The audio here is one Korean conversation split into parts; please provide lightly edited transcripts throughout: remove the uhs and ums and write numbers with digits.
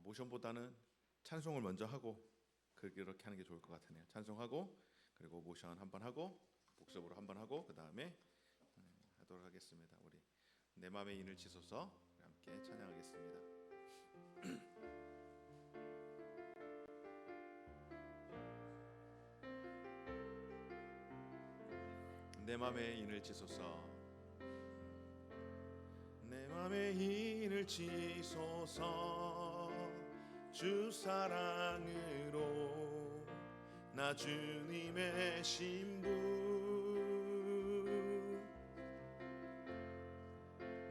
모션보다는 찬송을 먼저 하고 그렇게 하는 게 좋을 것 같으네요. 찬송하고 그리고 모션 한번 하고 복습으로 한번 하고 그 다음에 하도록 하겠습니다. 우리 내 맘의 인을 치소서 함께 찬양하겠습니다. 내 맘의 인을 치소서 내 맘의 인을 치소서 주 사랑으로 나 주님의 신부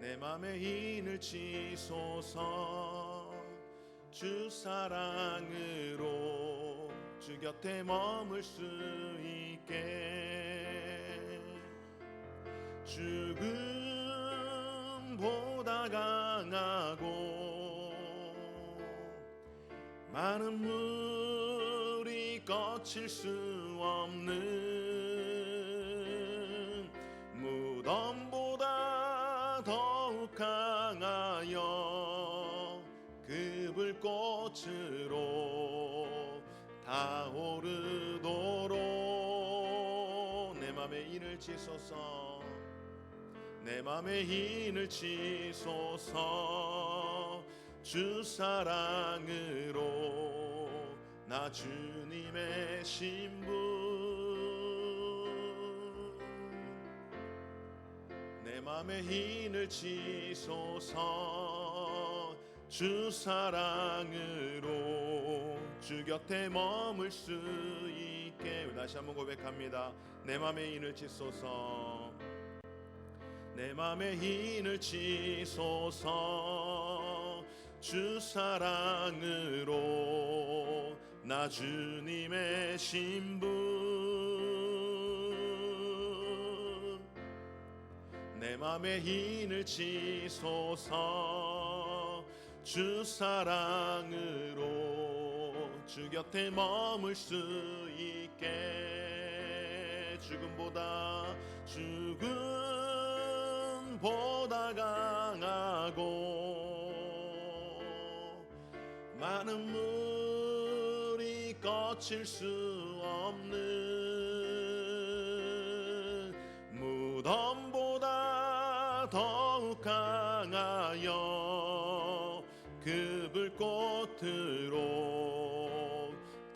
내 맘의 인을 치소서 주 사랑으로 주 곁에 머물 수 있게 죽음보다 강하고 많은 물이 거칠 수 없는 무덤보다 더욱 강하여 그 불꽃으로 타오르도록 내 맘의 인을 치소서 내 맘의 인을 치소서 주 사랑으로 나 주님의 신부 내 맘의 인을 치소서 주 사랑으로 주 곁에 머물 수 있게 다시 한번 고백합니다. 내 맘의 인을 치소서 내 맘의 인을 치소서 주 사랑으로 나 주님의 신부 내 맘의 인을 치소서 주 사랑으로 주 곁에 머물 수 있게 죽음보다 강하고 많은 물이 거칠 수 없는 무덤보다 더욱 강하여 그 불꽃으로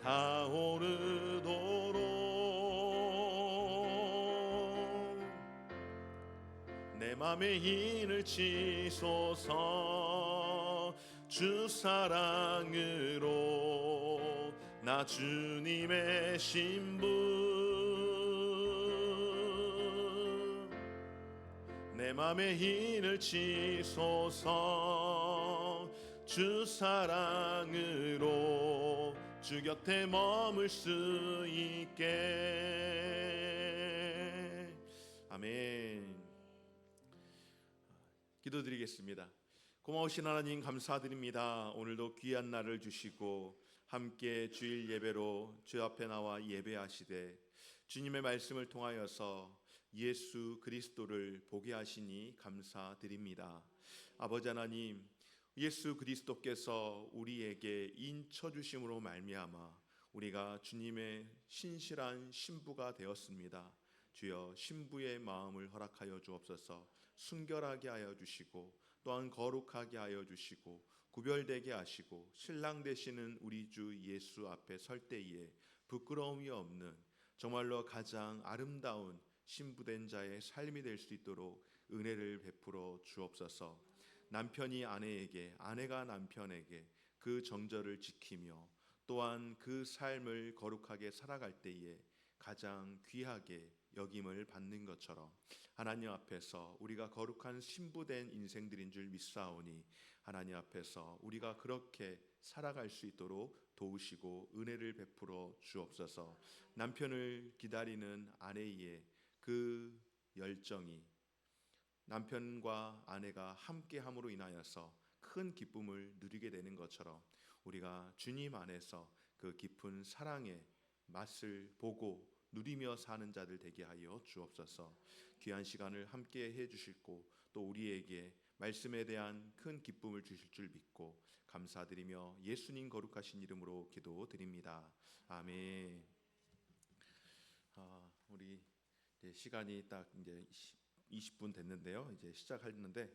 타오르도록 내 맘의 인을 치소서 주 사랑으로 나 주님의 신부 내 맘의 인을 치소서 주 사랑으로 주 곁에 머물 수 있게 아멘. 기도드리겠습니다. 고마우신 하나님 감사드립니다. 오늘도 귀한 날을 주시고 함께 주일 예배로 주 앞에 나와 예배하시되 주님의 말씀을 통하여서 예수 그리스도를 보게 하시니 감사드립니다. 아버지 하나님, 예수 그리스도께서 우리에게 인쳐 주심으로 말미암아 우리가 주님의 신실한 신부가 되었습니다. 주여 신부의 마음을 허락하여 주옵소서. 순결하게 하여 주시고 또한 거룩하게 하여 주시고 구별되게 하시고 신랑 되시는 우리 주 예수 앞에 설 때에 부끄러움이 없는 정말로 가장 아름다운 신부된 자의 삶이 될 수 있도록 은혜를 베풀어 주옵소서. 남편이 아내에게, 아내가 남편에게 그 정절을 지키며 또한 그 삶을 거룩하게 살아갈 때에 가장 귀하게 여김을 받는 것처럼 하나님 앞에서 우리가 거룩한 신부된 인생들인 줄 믿사오니 하나님 앞에서 우리가 그렇게 살아갈 수 있도록 도우시고 은혜를 베풀어 주옵소서. 남편을 기다리는 아내의 그 열정이 남편과 아내가 함께함으로 인하여서 큰 기쁨을 누리게 되는 것처럼 우리가 주님 안에서 그 깊은 사랑의 맛을 보고 누리며 사는 자들 되게 하여 주옵소서. 귀한 시간을 함께 해 주시고 또 우리에게 말씀에 대한 큰 기쁨을 주실 줄 믿고 감사드리며 예수님 거룩하신 이름으로 기도드립니다. 아멘. 우리 이제 시간이 딱 이제 20분 됐는데요. 이제 시작하는데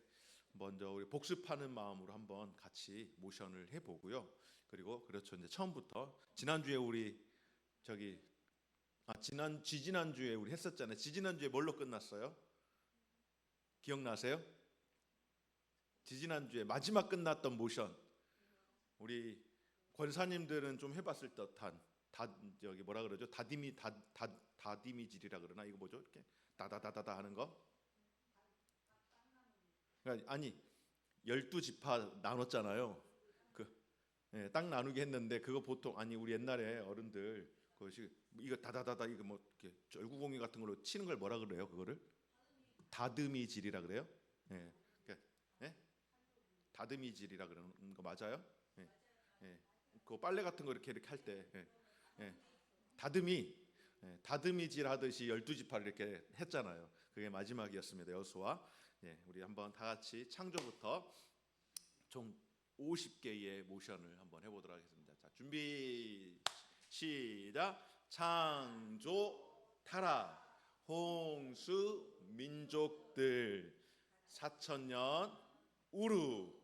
먼저 우리 복습하는 마음으로 한번 같이 모션을 해보고요. 그리고 그렇죠. 이제 처음부터 지난주에 우리 지지난주에 우리 했었잖아요. 지지난주에 뭘로 끝났어요? 기억나세요? 지지난주에 마지막 끝났던 모션. 우리 권사님들은 좀 해봤을 듯한 뭐라 그러죠? 다디미질이라 그러나 이거 뭐죠? 이렇게 다다다다다 하는 거? 그러니까 아니 12지파 나눴잖아요. 땅 나누기 했는데 그거 보통 우리 옛날에 어른들 그것이 이거 다다다다 이거 뭐 이렇게 절구공이 같은 걸로 치는 걸 뭐라 그래요? 그거를 다듬이질이라 그래요? 예. 예? 다듬이질이라 그러는 거 맞아요? 예. 예. 그 빨래 같은 거 이렇게 할 때 다듬이질 하듯이 12지파를 이렇게 했잖아요. 그게 마지막이었습니다. 여호수아. 우리 한번 다 같이 창조부터 총 50개의 모션을 한번 해보도록 하겠습니다. 자, 준비 시작. 창조, 타락, 홍수, 민족들, 4,000년, 우루,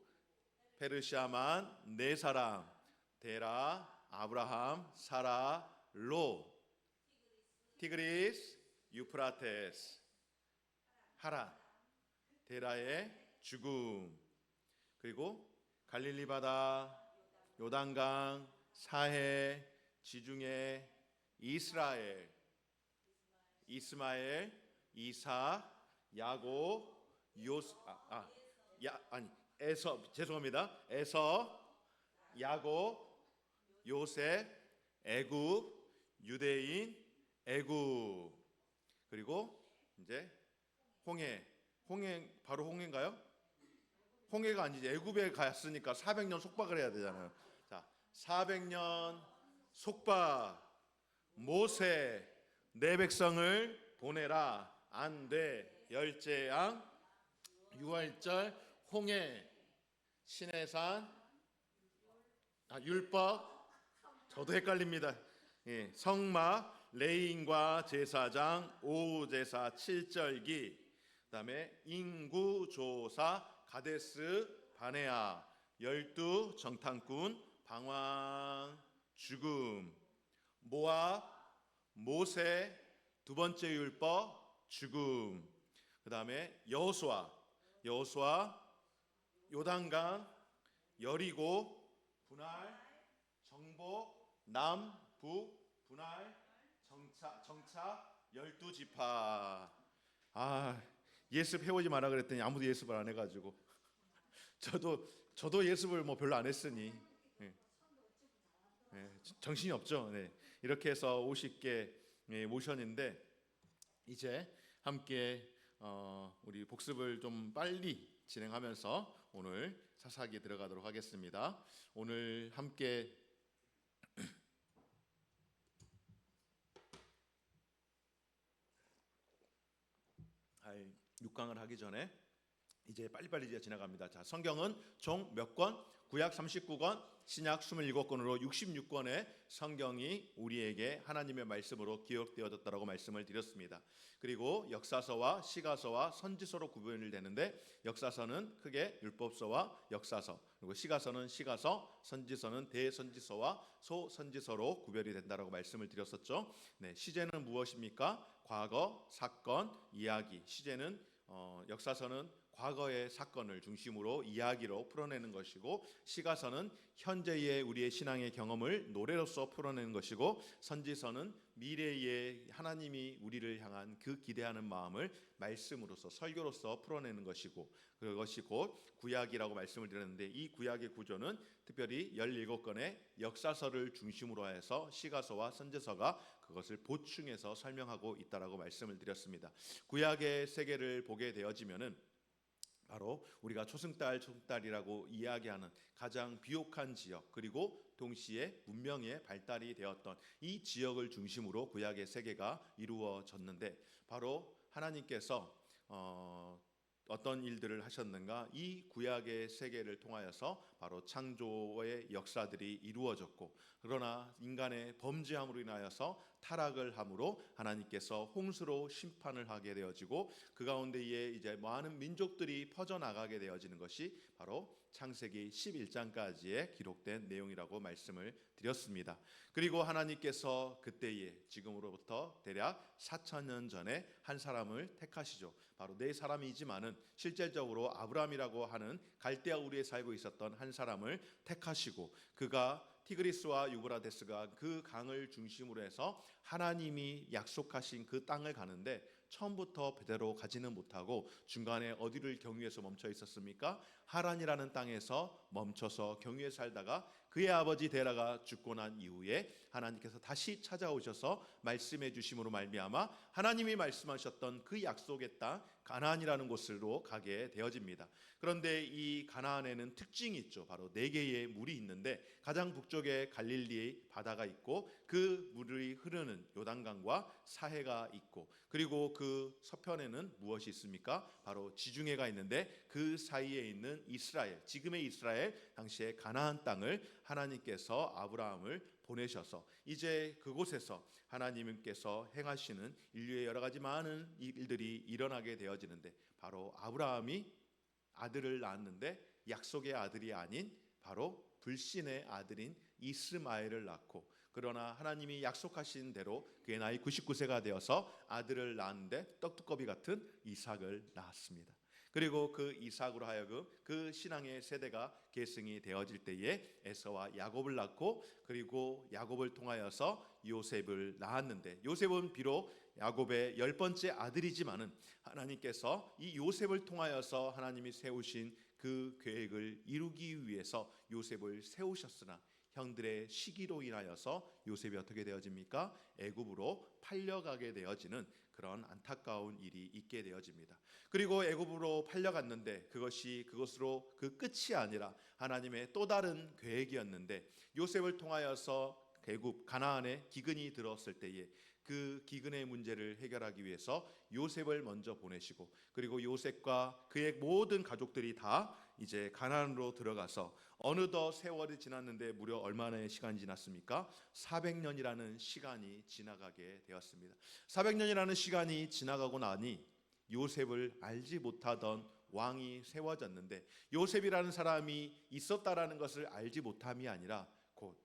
페르시아만, 네 사람, 데라, 아브라함, 사라, 롯, 티그리스, 유프라테스, 하란, 데라의 죽음, 그리고 갈릴리 바다, 요단강, 사해, 지중해, 이스라엘, 이스마엘, 이사, 야곱, 에서, 야곱, 요셉, 애굽, 유대인, 애굽. 그리고 이제 홍해 바로 홍해인가요? 홍해가 아니지. 애굽에 갔으니까 400년 속박을 해야 되잖아요. 자, 400년 속박. 모세 내 백성을 보내라. 안돼. 열재앙, 유월절, 홍해, 시내산, 율법. 저도 헷갈립니다. 성막, 레인과 제사장, 오후제사, 7절기, 그다음에 인구조사, 가데스 바네아, 12 정탐꾼, 방황, 죽음, 모압, 모세, 두 번째 율법, 죽음. 그다음에 여호수아, 요단강, 여리고, 분할, 정복, 남북, 분할, 정차, 12지파. 예습 해오지 마라 그랬더니 아무도 예습을 안 해가지고 저도 예습을 뭐 별로 안 했으니 정신이 없죠. 이렇게 해서 50개 모션인데 이제 함께 우리 복습을 좀 빨리 진행하면서 오늘 사사기에 들어가도록 하겠습니다. 오늘 함께 6강을 하기 전에 이제 빨리빨리 이제 지나갑니다. 자, 성경은 총 몇 권? 구약 39권, 신약 27권으로 66권의 성경이 우리에게 하나님의 말씀으로 기록되어졌다라고 말씀을 드렸습니다. 그리고 역사서와 시가서와 선지서로 구분이 되는데 역사서는 크게 율법서와 역사서, 그리고 시가서는 시가서, 선지서는 대선지서와 소선지서로 구별이 된다라고 말씀을 드렸었죠. 시제는 무엇입니까? 과거, 사건, 이야기. 시제는 역사서는 과거의 사건을 중심으로 이야기로 풀어내는 것이고, 시가서는 현재의 우리의 신앙의 경험을 노래로서 풀어내는 것이고, 선지서는 미래의 하나님이 우리를 향한 그 기대하는 마음을 말씀으로서 설교로서 풀어내는 것이고, 그것이 곧 구약이라고 말씀을 드렸는데, 이 구약의 구조는 특별히 17권의 역사서를 중심으로 해서 시가서와 선지서가 그것을 보충해서 설명하고 있다라고 말씀을 드렸습니다. 구약의 세계를 보게 되어지면은 바로 우리가 초승달이라고 이야기하는 가장 비옥한 지역, 그리고 동시에 문명의 발달이 되었던 이 지역을 중심으로 구약의 세계가 이루어졌는데, 바로 하나님께서 어떤 일들을 하셨는가? 이 구약의 세계를 통하여서 바로 창조의 역사들이 이루어졌고, 그러나 인간의 범죄함으로 인하여서 타락을 함으로 하나님께서 홍수로 심판을 하게 되어지고, 그 가운데에 이제 많은 민족들이 퍼져나가게 되어지는 것이 바로 창세기 11장까지의 기록된 내용이라고 말씀을 드렸습니다. 그리고 하나님께서 그때에, 지금으로부터 대략 4,000년 전에 한 사람을 택하시죠. 바로 네 사람이지만은 실질적으로 아브라함이라고 하는 갈대아 우리에 살고 있었던 한 사람을 택하시고, 그가 티그리스와 유브라데스가 그 강을 중심으로 해서 하나님이 약속하신 그 땅을 가는데, 처음부터 그대로 가지는 못하고 중간에 어디를 경유해서 멈춰 있었습니까? 하란이라는 땅에서 멈춰서 경유해 살다가 그의 아버지 데라가 죽고 난 이후에 하나님께서 다시 찾아오셔서 말씀해 주심으로 말미암아 하나님이 말씀하셨던 그 약속의 땅 가나안이라는 곳으로 가게 되어집니다. 그런데 이 가나안에는 특징이 있죠. 바로 4개의 물이 있는데, 가장 북쪽에 갈릴리 바다가 있고, 그 물이 흐르는 요단강과 사해가 있고, 그리고 그 서편에는 무엇이 있습니까? 바로 지중해가 있는데, 그 사이에 있는 이스라엘, 지금의 이스라엘, 당시의 가나안 땅을 하나님께서 아브라함을 보내셔서 이제 그곳에서 하나님께서 행하시는 인류의 여러 가지 많은 일들이 일어나게 되어지는데, 바로 아브라함이 아들을 낳았는데 약속의 아들이 아닌 바로 불신의 아들인 이스마엘을 낳고, 그러나 하나님이 약속하신 대로 그의 나이 99세가 되어서 아들을 낳았는데 떡두꺼비 같은 이삭을 낳았습니다. 그리고 그 이삭으로 하여금 그 신앙의 세대가 계승이 되어질 때에 에서와 야곱을 낳고, 그리고 야곱을 통하여서 요셉을 낳았는데, 요셉은 비록 야곱의 10번째 아들이지만은 하나님께서 이 요셉을 통하여서 하나님이 세우신 그 계획을 이루기 위해서 요셉을 세우셨으나, 형들의 시기로 인하여서 요셉이 어떻게 되어집니까? 애굽으로 팔려가게 되어지는 그런 안타까운 일이 있게 되어집니다. 그리고 애굽으로 팔려갔는데 그것으로 그 끝이 아니라 하나님의 또 다른 계획이었는데, 요셉을 통하여서 애굽 가나안에 기근이 들었을 때에 그 기근의 문제를 해결하기 위해서 요셉을 먼저 보내시고, 그리고 요셉과 그의 모든 가족들이 다 이제 가나안으로 들어가서 어느덧 세월이 지났는데 무려 얼마나 시간이 지났습니까? 400년이라는 시간이 지나가게 되었습니다. 400년이라는 시간이 지나가고 나니 요셉을 알지 못하던 왕이 세워졌는데, 요셉이라는 사람이 있었다라는 것을 알지 못함이 아니라 곧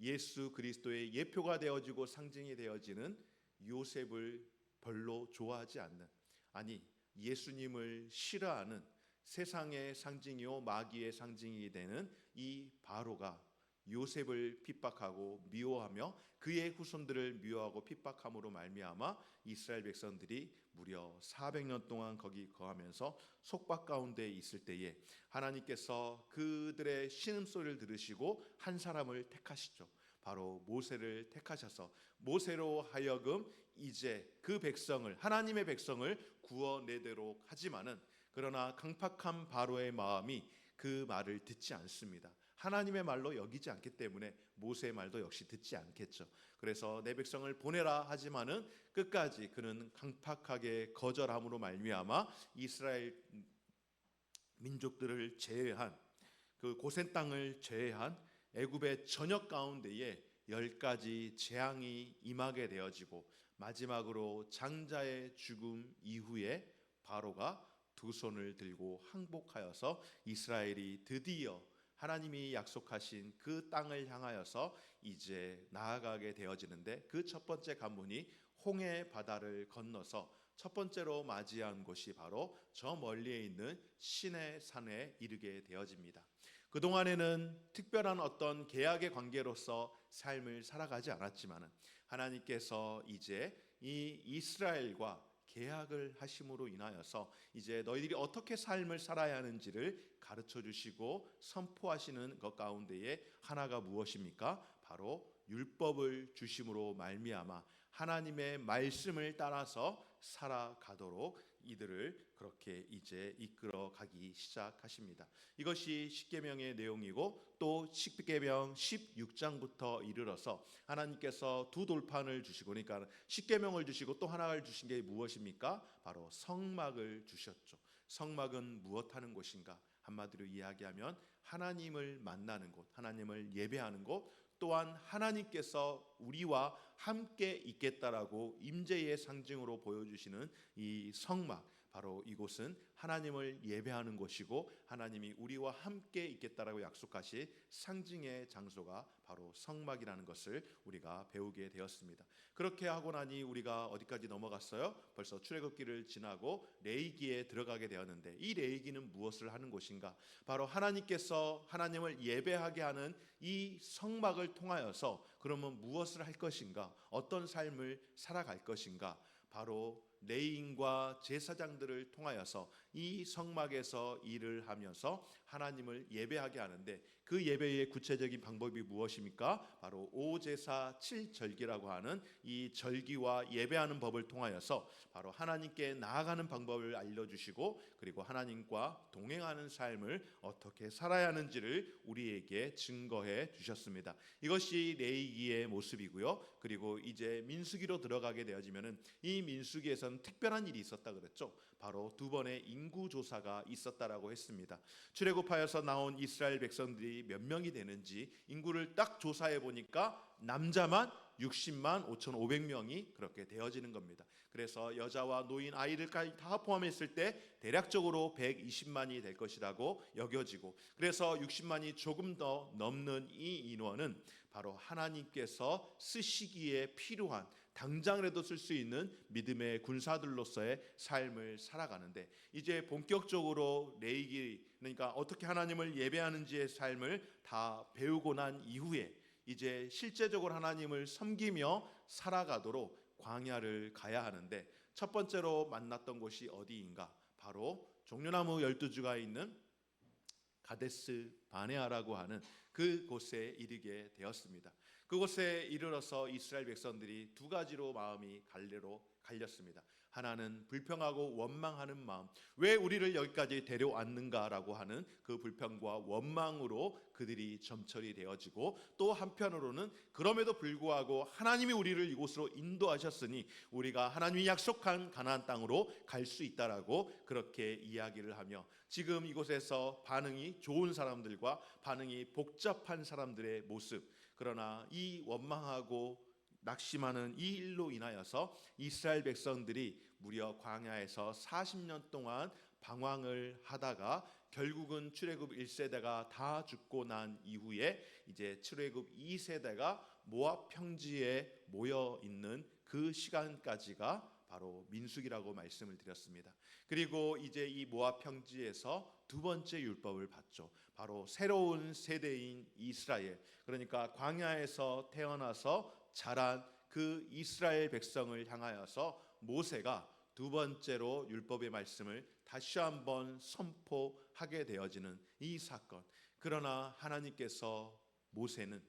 예수 그리스도의 예표가 되어지고 상징이 되어지는 요셉을 별로 좋아하지 않는, 아니 예수님을 싫어하는 세상의 상징이요 마귀의 상징이 되는 이 바로가 요셉을 핍박하고 미워하며 그의 후손들을 미워하고 핍박함으로 말미암아 이스라엘 백성들이 무려 400년 동안 거기 거하면서 속박 가운데 있을 때에 하나님께서 그들의 신음소리를 들으시고 한 사람을 택하시죠. 바로 모세를 택하셔서 모세로 하여금 이제 그 백성을, 하나님의 백성을 구원내도록 하지만은, 그러나 강팍한 바로의 마음이 그 말을 듣지 않습니다. 하나님의 말로 여기지 않기 때문에 모세의 말도 역시 듣지 않겠죠. 그래서 내 백성을 보내라 하지만은 끝까지 그는 강팍하게 거절함으로 말미암아 이스라엘 민족들을 제외한, 그 고센 땅을 제외한 애굽의 전역 가운데에 10가지 재앙이 임하게 되어지고, 마지막으로 장자의 죽음 이후에 바로가 두 손을 들고 항복하여서 이스라엘이 드디어 하나님이 약속하신 그 땅을 향하여서 이제 나아가게 되어지는데, 그 첫 번째 관문이 홍해 바다를 건너서 첫 번째로 맞이한 곳이 바로 저 멀리에 있는 시내 산에 이르게 되어집니다. 그동안에는 특별한 어떤 계약의 관계로서 삶을 살아가지 않았지만, 하나님께서 이제 이 이스라엘과 계약을 하심으로 인하여서 이제 너희들이 어떻게 삶을 살아야 하는지를 가르쳐 주시고 선포하시는 것 가운데에 하나가 무엇입니까? 바로 율법을 주심으로 말미암아 하나님의 말씀을 따라서 살아가도록 이들을 그렇게 이제 이끌어 가기 시작하십니다. 이것이 십계명의 내용이고, 또 십계명 16장부터 이르러서 하나님께서 두 돌판을 주시고, 그러니까 십계명을 주시고 또 하나를 주신 게 무엇입니까? 바로 성막을 주셨죠. 성막은 무엇하는 곳인가? 한마디로 이야기하면 하나님을 만나는 곳, 하나님을 예배하는 곳, 또한 하나님께서 우리와 함께 있겠다라고 임재의 상징으로 보여주시는 이 성막, 바로 이곳은 하나님을 예배하는 곳이고 하나님이 우리와 함께 있겠다라고 약속하신 상징의 장소가 바로 성막이라는 것을 우리가 배우게 되었습니다. 그렇게 하고 나니 우리가 어디까지 넘어갔어요? 벌써 출애굽기를 지나고 레위기에 들어가게 되었는데, 이 레위기는 무엇을 하는 곳인가? 바로 하나님께서 하나님을 예배하게 하는 이 성막을 통하여서 그러면 무엇을 할 것인가? 어떤 삶을 살아갈 것인가? 바로 레위인과 제사장들을 통하여서 이 성막에서 일을 하면서 하나님을 예배하게 하는데, 그 예배의 구체적인 방법이 무엇입니까? 바로 오제사 7절기라고 하는 이 절기와 예배하는 법을 통하여서 바로 하나님께 나아가는 방법을 알려주시고, 그리고 하나님과 동행하는 삶을 어떻게 살아야 하는지를 우리에게 증거해 주셨습니다. 이것이 레위기의 모습이고요. 그리고 이제 민수기로 들어가게 되어지면은 이 민수기에서는 특별한 일이 있었다 그랬죠. 바로 두 번의 인구 조사가 있었다라고 했습니다. 출애굽하여서 나온 이스라엘 백성들이 몇 명이 되는지 인구를 딱 조사해 보니까 남자만 60만 5,500명이 그렇게 되어지는 겁니다. 그래서 여자와 노인, 아이들까지 다 포함했을 때 대략적으로 120만이 될 것이라고 여겨지고, 그래서 60만이 조금 더 넘는 이 인원은 바로 하나님께서 쓰시기에 필요한, 당장이라도 쓸 수 있는 믿음의 군사들로서의 삶을 살아가는데, 이제 본격적으로 레위기, 그러니까 어떻게 하나님을 예배하는지의 삶을 다 배우고 난 이후에 이제 실제적으로 하나님을 섬기며 살아가도록 광야를 가야 하는데, 첫 번째로 만났던 곳이 어디인가? 바로 종려나무 12주가 있는 가데스 바네아라고 하는 그곳에 이르게 되었습니다. 그곳에 이르러서 이스라엘 백성들이 두 가지로 마음이 갈렸습니다. 하나는 불평하고 원망하는 마음, 왜 우리를 여기까지 데려왔는가라고 하는 그 불평과 원망으로 그들이 점철이 되어지고, 또 한편으로는 그럼에도 불구하고 하나님이 우리를 이곳으로 인도하셨으니 우리가 하나님이 약속한 가나안 땅으로 갈 수 있다라고 그렇게 이야기를 하며, 지금 이곳에서 반응이 좋은 사람들과 반응이 복잡한 사람들의 모습, 그러나 이 원망하고 낙심하는 이 일로 인하여서 이스라엘 백성들이 무려 광야에서 40년 동안 방황을 하다가 결국은 출애굽 1세대가 다 죽고 난 이후에 이제 출애굽 2세대가 모압 평지에 모여 있는 그 시간까지가 바로 민수기라고 말씀을 드렸습니다. 그리고 이제 이 모압 평지에서 두 번째 율법을 받죠. 바로 새로운 세대인 이스라엘, 그러니까 광야에서 태어나서 자란 그 이스라엘 백성을 향하여서 모세가 두 번째로 율법의 말씀을 다시 한번 선포하게 되어지는 이 사건. 그러나 하나님께서 모세는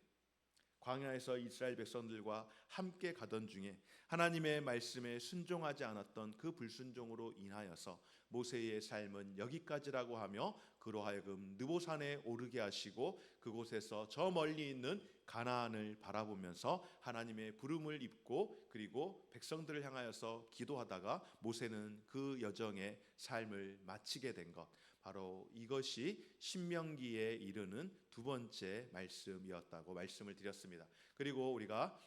광야에서 이스라엘 백성들과 함께 가던 중에 하나님의 말씀에 순종하지 않았던 그 불순종으로 인하여서 모세의 삶은 여기까지라고 하며 그로 하여금 느보산에 오르게 하시고, 그곳에서 저 멀리 있는 가나안을 바라보면서 하나님의 부름을 입고 그리고 백성들을 향하여서 기도하다가 모세는 그 여정의 삶을 마치게 된 것, 바로 이것이 신명기에 이르는 두 번째 말씀이었다고 말씀을 드렸습니다. 그리고 우리가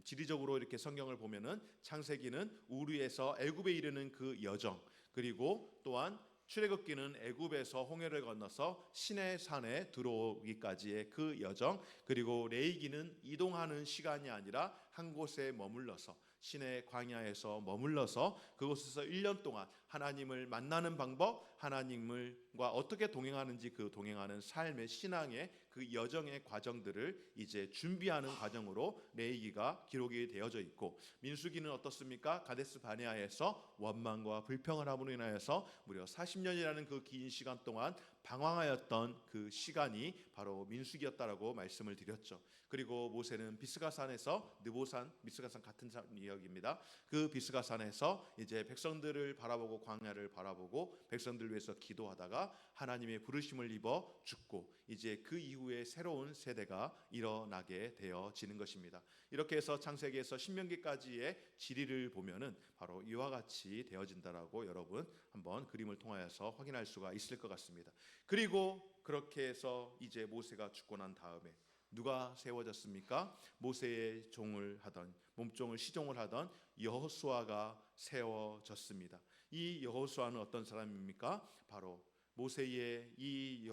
지리적으로 이렇게 성경을 보면은 창세기는 우르에서 애굽에 이르는 그 여정, 그리고 또한 출애굽기는 애굽에서 홍해를 건너서 시내 산에 들어오기까지의 그 여정, 그리고 레위기는 이동하는 시간이 아니라 한 곳에 머물러서 시내 광야에서 머물러서 그곳에서 1년 동안 하나님을 만나는 방법, 하나님과 어떻게 동행하는지 그 동행하는 삶의 신앙의 그 여정의 과정들을 이제 준비하는 과정으로 레위기가 기록이 되어져 있고, 민수기는 어떻습니까? 가데스 바네아에서 원망과 불평을 함으로 인하여서 무려 40년이라는 그 긴 시간 동안 방황하였던 그 시간이 바로 민수기였다라고 말씀을 드렸죠. 그리고 모세는 비스가산에서 느보산, 비스가산 같은 지역입니다. 그 비스가산에서 이제 백성들을 바라보고 광야를 바라보고 백성들 위해서 기도하다가 하나님의 부르심을 입어 죽고 이제 그 이후에 새로운 세대가 일어나게 되어지는 것입니다. 이렇게 해서 창세기에서 신명기까지의 지리를 보면은 바로 이와 같이 되어진다라고 여러분 한번 그림을 통하여서 확인할 수가 있을 것 같습니다. 그리고 그렇게 해서 이제 모세가 죽고 난 다음에 누가 세워졌습니까? 모세의 종을 하던 몸종을 시종을 하던 여호수아가 세워졌습니다. 이 여호수아는 어떤 사람입니까? 바로 모세의 이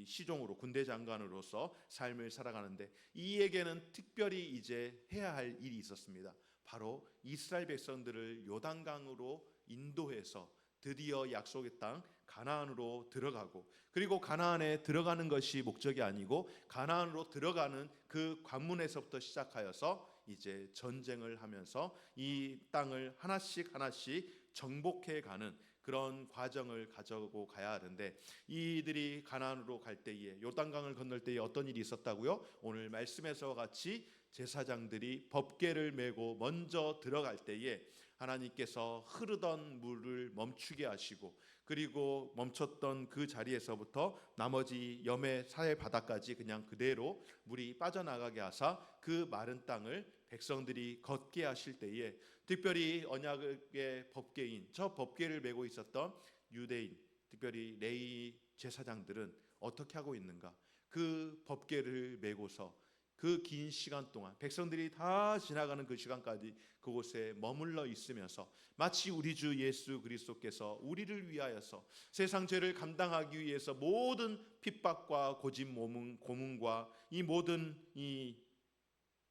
시종으로 군대 장관으로서 삶을 살아가는데 이에게는 특별히 이제 해야 할 일이 있었습니다. 바로 이스라엘 백성들을 요단강으로 인도해서 드디어 약속의 땅 가나안으로 들어가고 그리고 가나안에 들어가는 것이 목적이 아니고 가나안으로 들어가는 그 관문에서부터 시작하여서 이제 전쟁을 하면서 이 땅을 하나씩 하나씩 정복해 가는 그런 과정을 가져고 가야 하는데 이들이 가나안으로 갈 때에 요단강을 건널 때에 어떤 일이 있었다고요? 오늘 말씀에서와 같이 제사장들이 법궤를 메고 먼저 들어갈 때에 하나님께서 흐르던 물을 멈추게 하시고 그리고 멈췄던 그 자리에서부터 나머지 염해 사해 바다까지 그냥 그대로 물이 빠져나가게 하사 그 마른 땅을 백성들이 걷게 하실 때에 특별히 언약의 법궤인 저 법궤를 메고 있었던 유대인 특별히 레위 제사장들은 어떻게 하고 있는가? 그 법궤를 메고서 그 긴 시간 동안 백성들이 다 지나가는 그 시간까지 그곳에 머물러 있으면서 마치 우리 주 예수 그리스도께서 우리를 위하여서 세상 죄를 감당하기 위해서 모든 핍박과 고문과 이 모든 이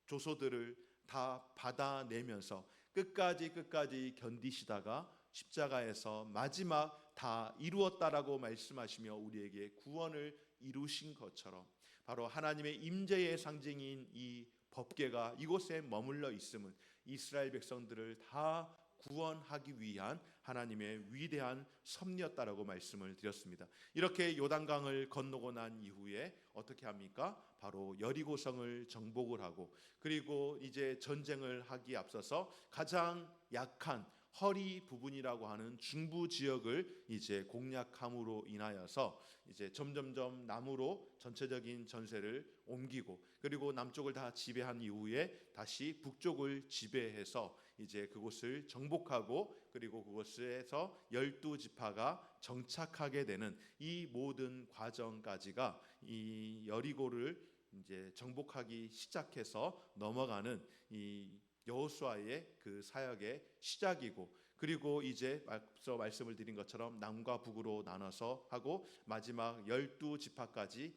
조소들을 다 받아내면서 끝까지 견디시다가 십자가에서 마지막 다 이루었다라고 말씀하시며 우리에게 구원을 이루신 것처럼 바로 하나님의 임재의 상징인 이 법궤가 이곳에 머물러 있음은 이스라엘 백성들을 다 구원하기 위한 하나님의 위대한 섭리였다라고 말씀을 드렸습니다. 이렇게 요단강을 건너고 난 이후에 어떻게 합니까? 바로 여리고성을 정복을 하고 그리고 이제 전쟁을 하기 앞서서 가장 약한 허리 부분이라고 하는 중부 지역을 이제 공략함으로 인하여서 이제 점점점 남으로 전체적인 전세를 옮기고 그리고 남쪽을 다 지배한 이후에 다시 북쪽을 지배해서 이제 그곳을 정복하고 그리고 그곳에서 12지파가 정착하게 되는 이 모든 과정까지가 이 여리고를 이제 정복하기 시작해서 넘어가는 이 여호수아의 그 사역의 시작이고 그리고 이제 앞서 말씀을 드린 것처럼 남과 북으로 나눠서 하고 마지막 12지파까지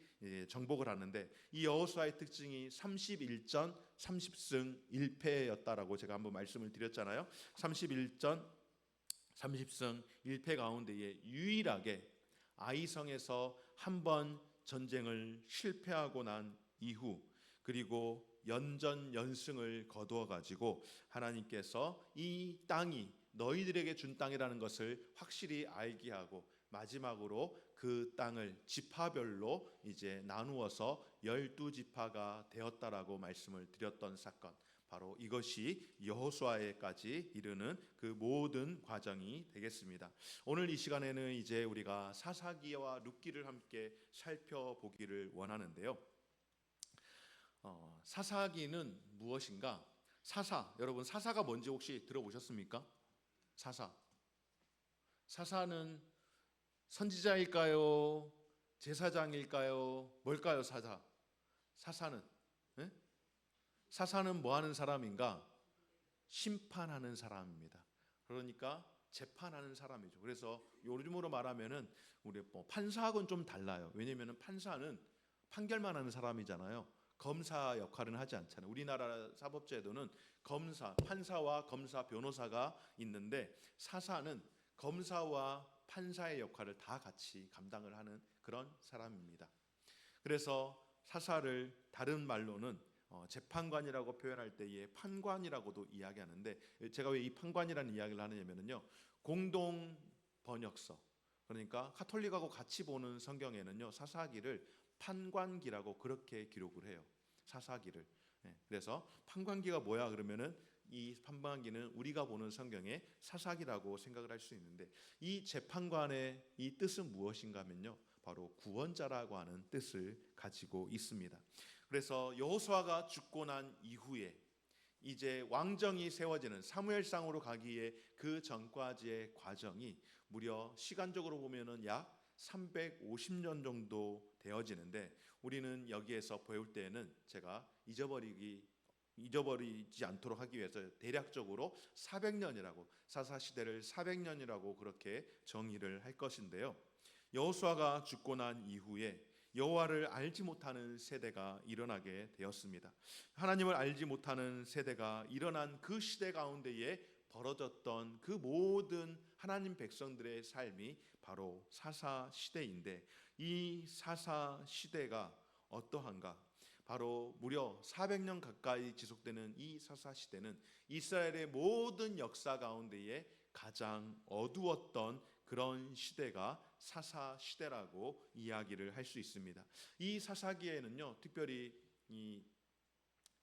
정복을 하는데 이 여호수아의 특징이 31전 30승 1패였다라고 제가 한번 말씀을 드렸잖아요. 31전 30승 1패 가운데에 유일하게 아이성에서 한 번 전쟁을 실패하고 난 이후 그리고 연전연승을 거두어 가지고 하나님께서 이 땅이 너희들에게 준 땅이라는 것을 확실히 알게 하고 마지막으로 그 땅을 지파별로 이제 나누어서 12지파가 되었다라고 말씀을 드렸던 사건 바로 이것이 여호수아에까지 이르는 그 모든 과정이 되겠습니다. 오늘 이 시간에는 이제 우리가 사사기와 룻기를 함께 살펴보기를 원하는데요. 사사기는 무엇인가? 여러분 사사가 뭔지 혹시 들어보셨습니까? 사사는 선지자일까요? 제사장일까요? 뭘까요? 사사는 네? 사사는 뭐 하는 사람인가? 심판하는 사람입니다. 그러니까 재판하는 사람이죠. 그래서 요즘으로 말하면은 우리 판사하고는 좀 달라요. 왜냐하면 판사는 판결만 하는 사람이잖아요. 검사 역할은 하지 않잖아요. 우리나라 사법제도는 판사와 검사, 변호사가 있는데 사사는 검사와 판사의 역할을 다 같이 감당을 하는 그런 사람입니다. 그래서 사사를 다른 말로는 재판관이라고 표현할 때에 판관이라고도 이야기하는데 제가 왜 이 판관이라는 이야기를 하느냐면요. 공동 번역서 그러니까 가톨릭하고 같이 보는 성경에는요, 사사기를 판관기라고 그렇게 기록을 해요. 사사기를. 그래서 판관기가 뭐야 그러면은 이 판관기는 우리가 보는 성경의 사사기라고 생각을 할 수 있는데, 이 재판관의 이 뜻은 무엇인가 하면요, 바로 구원자라고 하는 뜻을 가지고 있습니다. 그래서 여호수아가 죽고 난 이후에 이제 왕정이 세워지는 사무엘상으로 가기에 그 전까지의 과정이 무려 시간적으로 보면은 약 350년 정도 되어지는데, 우리는 여기에서 배울 때에는 제가 잊어버리지 않도록 하기 위해서 대략적으로 400년이라고, 사사 시대를 400년이라고 그렇게 정의를 할 것인데요. 여호수아가 죽고 난 이후에 여호와를 알지 못하는 세대가 일어나게 되었습니다. 하나님을 알지 못하는 세대가 일어난 그 시대 가운데에 벌어졌던 그 모든 하나님 백성들의 삶이 바로 사사 시대인데, 이 사사 시대가 어떠한가? 바로 무려 400년 가까이 지속되는 이 사사 시대는 이스라엘의 모든 역사 가운데에 가장 어두웠던 그런 시대가 사사 시대라고 이야기를 할 수 있습니다. 이 사사기에는요, 특별히 이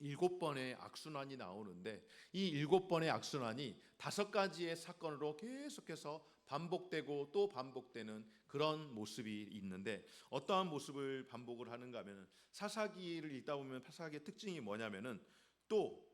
7번의 악순환이 나오는데, 이 7번의 악순환이 5가지의 사건으로 계속해서 반복되고 또 반복되는 그런 모습이 있는데, 어떠한 모습을 반복을 하는가 하면, 사사기를 읽다 보면 사사기의 특징이 뭐냐면은, 또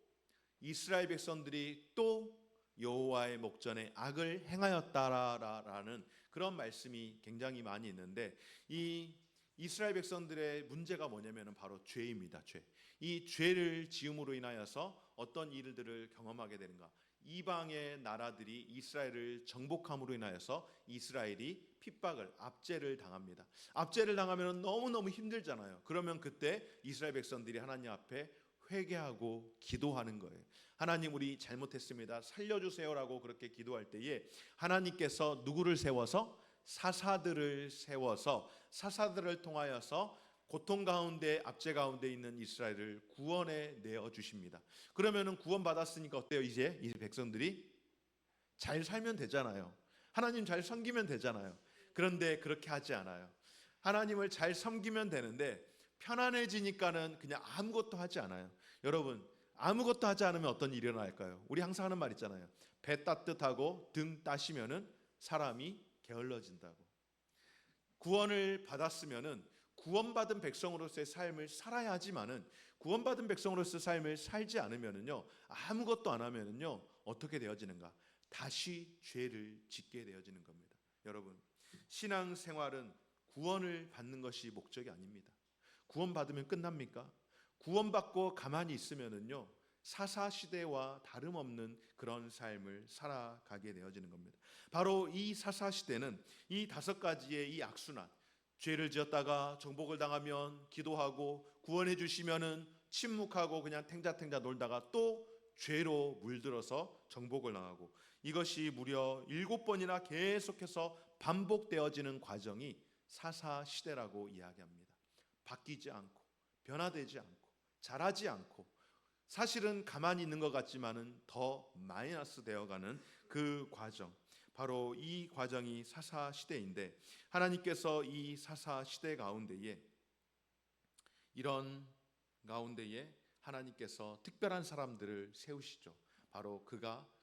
이스라엘 백성들이 또 여호와의 목전에 악을 행하였다라는 그런 말씀이 굉장히 많이 있는데, 이 이스라엘 백성들의 문제가 뭐냐면 바로 죄입니다. 죄. 이 죄를 지음으로 인하여서 어떤 일들을 경험하게 되는가? 이방의 나라들이 이스라엘을 정복함으로 인하여서 이스라엘이 핍박을, 압제를 당합니다. 압제를 당하면 너무너무 힘들잖아요. 그러면 그때 이스라엘 백성들이 하나님 앞에 회개하고 기도하는 거예요. 하나님, 우리 잘못했습니다, 살려주세요라고 그렇게 기도할 때에 하나님께서 누구를 세워서? 사사들을 세워서 사사들을 통하여서 고통 가운데, 압제 가운데 있는 이스라엘을 구원해 내어 주십니다. 그러면은 구원받았으니까 어때요? 이제 이 백성들이 잘 살면 되잖아요. 하나님 잘 섬기면 되잖아요. 그런데 그렇게 하지 않아요. 하나님을 잘 섬기면 되는데 편안해지니까는 그냥 아무것도 하지 않아요. 여러분, 아무것도 하지 않으면 어떤 일이 일어날까요? 우리 항상 하는 말 있잖아요. 배 따뜻하고 등 따시면은 사람이 게을러진다고. 구원을 받았으면은 구원받은 백성으로서의 삶을 살아야 하지만은, 구원받은 백성으로서의 삶을 살지 않으면은요, 아무것도 안 하면은요, 어떻게 되어지는가? 다시 죄를 짓게 되어지는 겁니다. 여러분, 신앙 생활은 구원을 받는 것이 목적이 아닙니다. 구원받으면 끝납니까? 구원받고 가만히 있으면은요, 사사 시대와 다름없는 그런 삶을 살아가게 되어지는 겁니다. 바로 이 사사 시대는 이 5가지의 이 악순환, 죄를 지었다가 정복을 당하면 기도하고 구원해 주시면은 침묵하고 그냥 탱자탱자 놀다가 또 죄로 물들어서 정복을 당하고, 이것이 무려 7번이나 계속해서 반복되어지는 과정이 사사 시대라고 이야기합니다. 바뀌지 않고 변화되지 않고 자라지 않고, 사실은 가만히 있는 것 같지만은 더 마이너스 되어가는 그 과정, 바로 이 과정이 사사 시대인데, 하나님께서 이 사사 시대 가운데에, 이런 가운데에 하나님께서 특별한 사람들을 세우시죠. 바로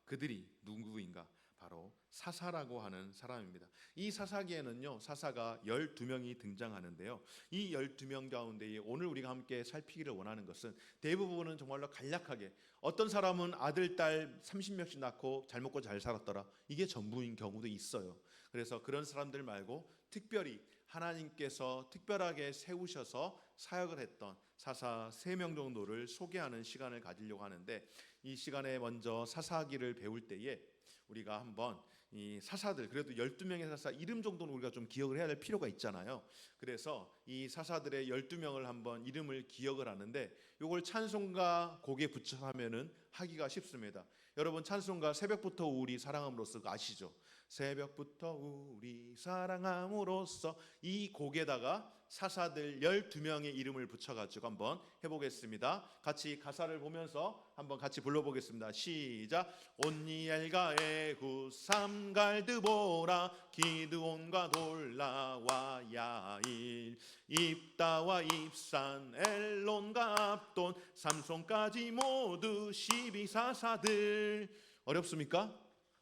그들이 누구인가? 바로 사사라고 하는 사람입니다. 이 사사기에는요, 사사가 12명이 등장하는데요, 이 12명 가운데에 오늘 우리가 함께 살피기를 원하는 것은, 대부분은 정말로 간략하게 어떤 사람은 아들, 딸 30명씩 낳고 잘 먹고 잘 살았더라, 이게 전부인 경우도 있어요. 그래서 그런 사람들 말고 특별히 하나님께서 특별하게 세우셔서 사역을 했던 사사 3명 정도를 소개하는 시간을 가지려고 하는데, 이 시간에 먼저 사사기를 배울 때에 우리가 한번 이 사사들, 그래도 12명의 사사 이름 정도는 우리가 좀 기억을 해야 될 필요가 있잖아요. 그래서 이 사사들의 12명을 한번 이름을 기억을 하는데, 이걸 찬송가 곡에 붙여서 하면은 하기가 쉽습니다. 여러분, 찬송가 새벽부터 우리 사랑함으로써 아시죠? 새벽부터 우리 사랑함으로써, 이 곡에다가 사사들 12명의 이름을 붙여가지고 한번 해보겠습니다. 같이 가사를 보면서 한번 같이 불러보겠습니다. 시작. 온니엘과 에후 삼갈 드보라 기드온과 돌라와 야일 입다와 입산 엘론과 압돈 삼손까지 모두 12사사들. 어렵습니까?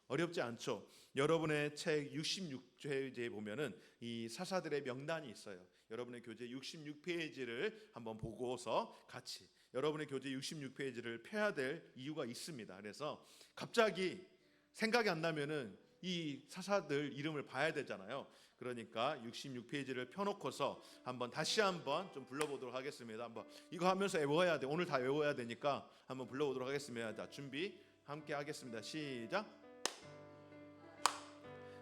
어렵지 않죠. 여러분의 책 66페이지에 보면은 이 사사들의 명단이 있어요. 여러분의 교재 66페이지를 한번 보고서 같이 여러분의 교재 66페이지를 펴야 될 이유가 있습니다. 그래서 갑자기 생각이 안 나면은 이 사사들 이름을 봐야 되잖아요. 그러니까 66페이지를 펴놓고서 한번 다시 한번 좀 불러보도록 하겠습니다. 한번 이거 하면서 외워야 돼. 오늘 다 외워야 되니까 한번 불러보도록 하겠습니다. 자, 준비 함께 하겠습니다. 시작.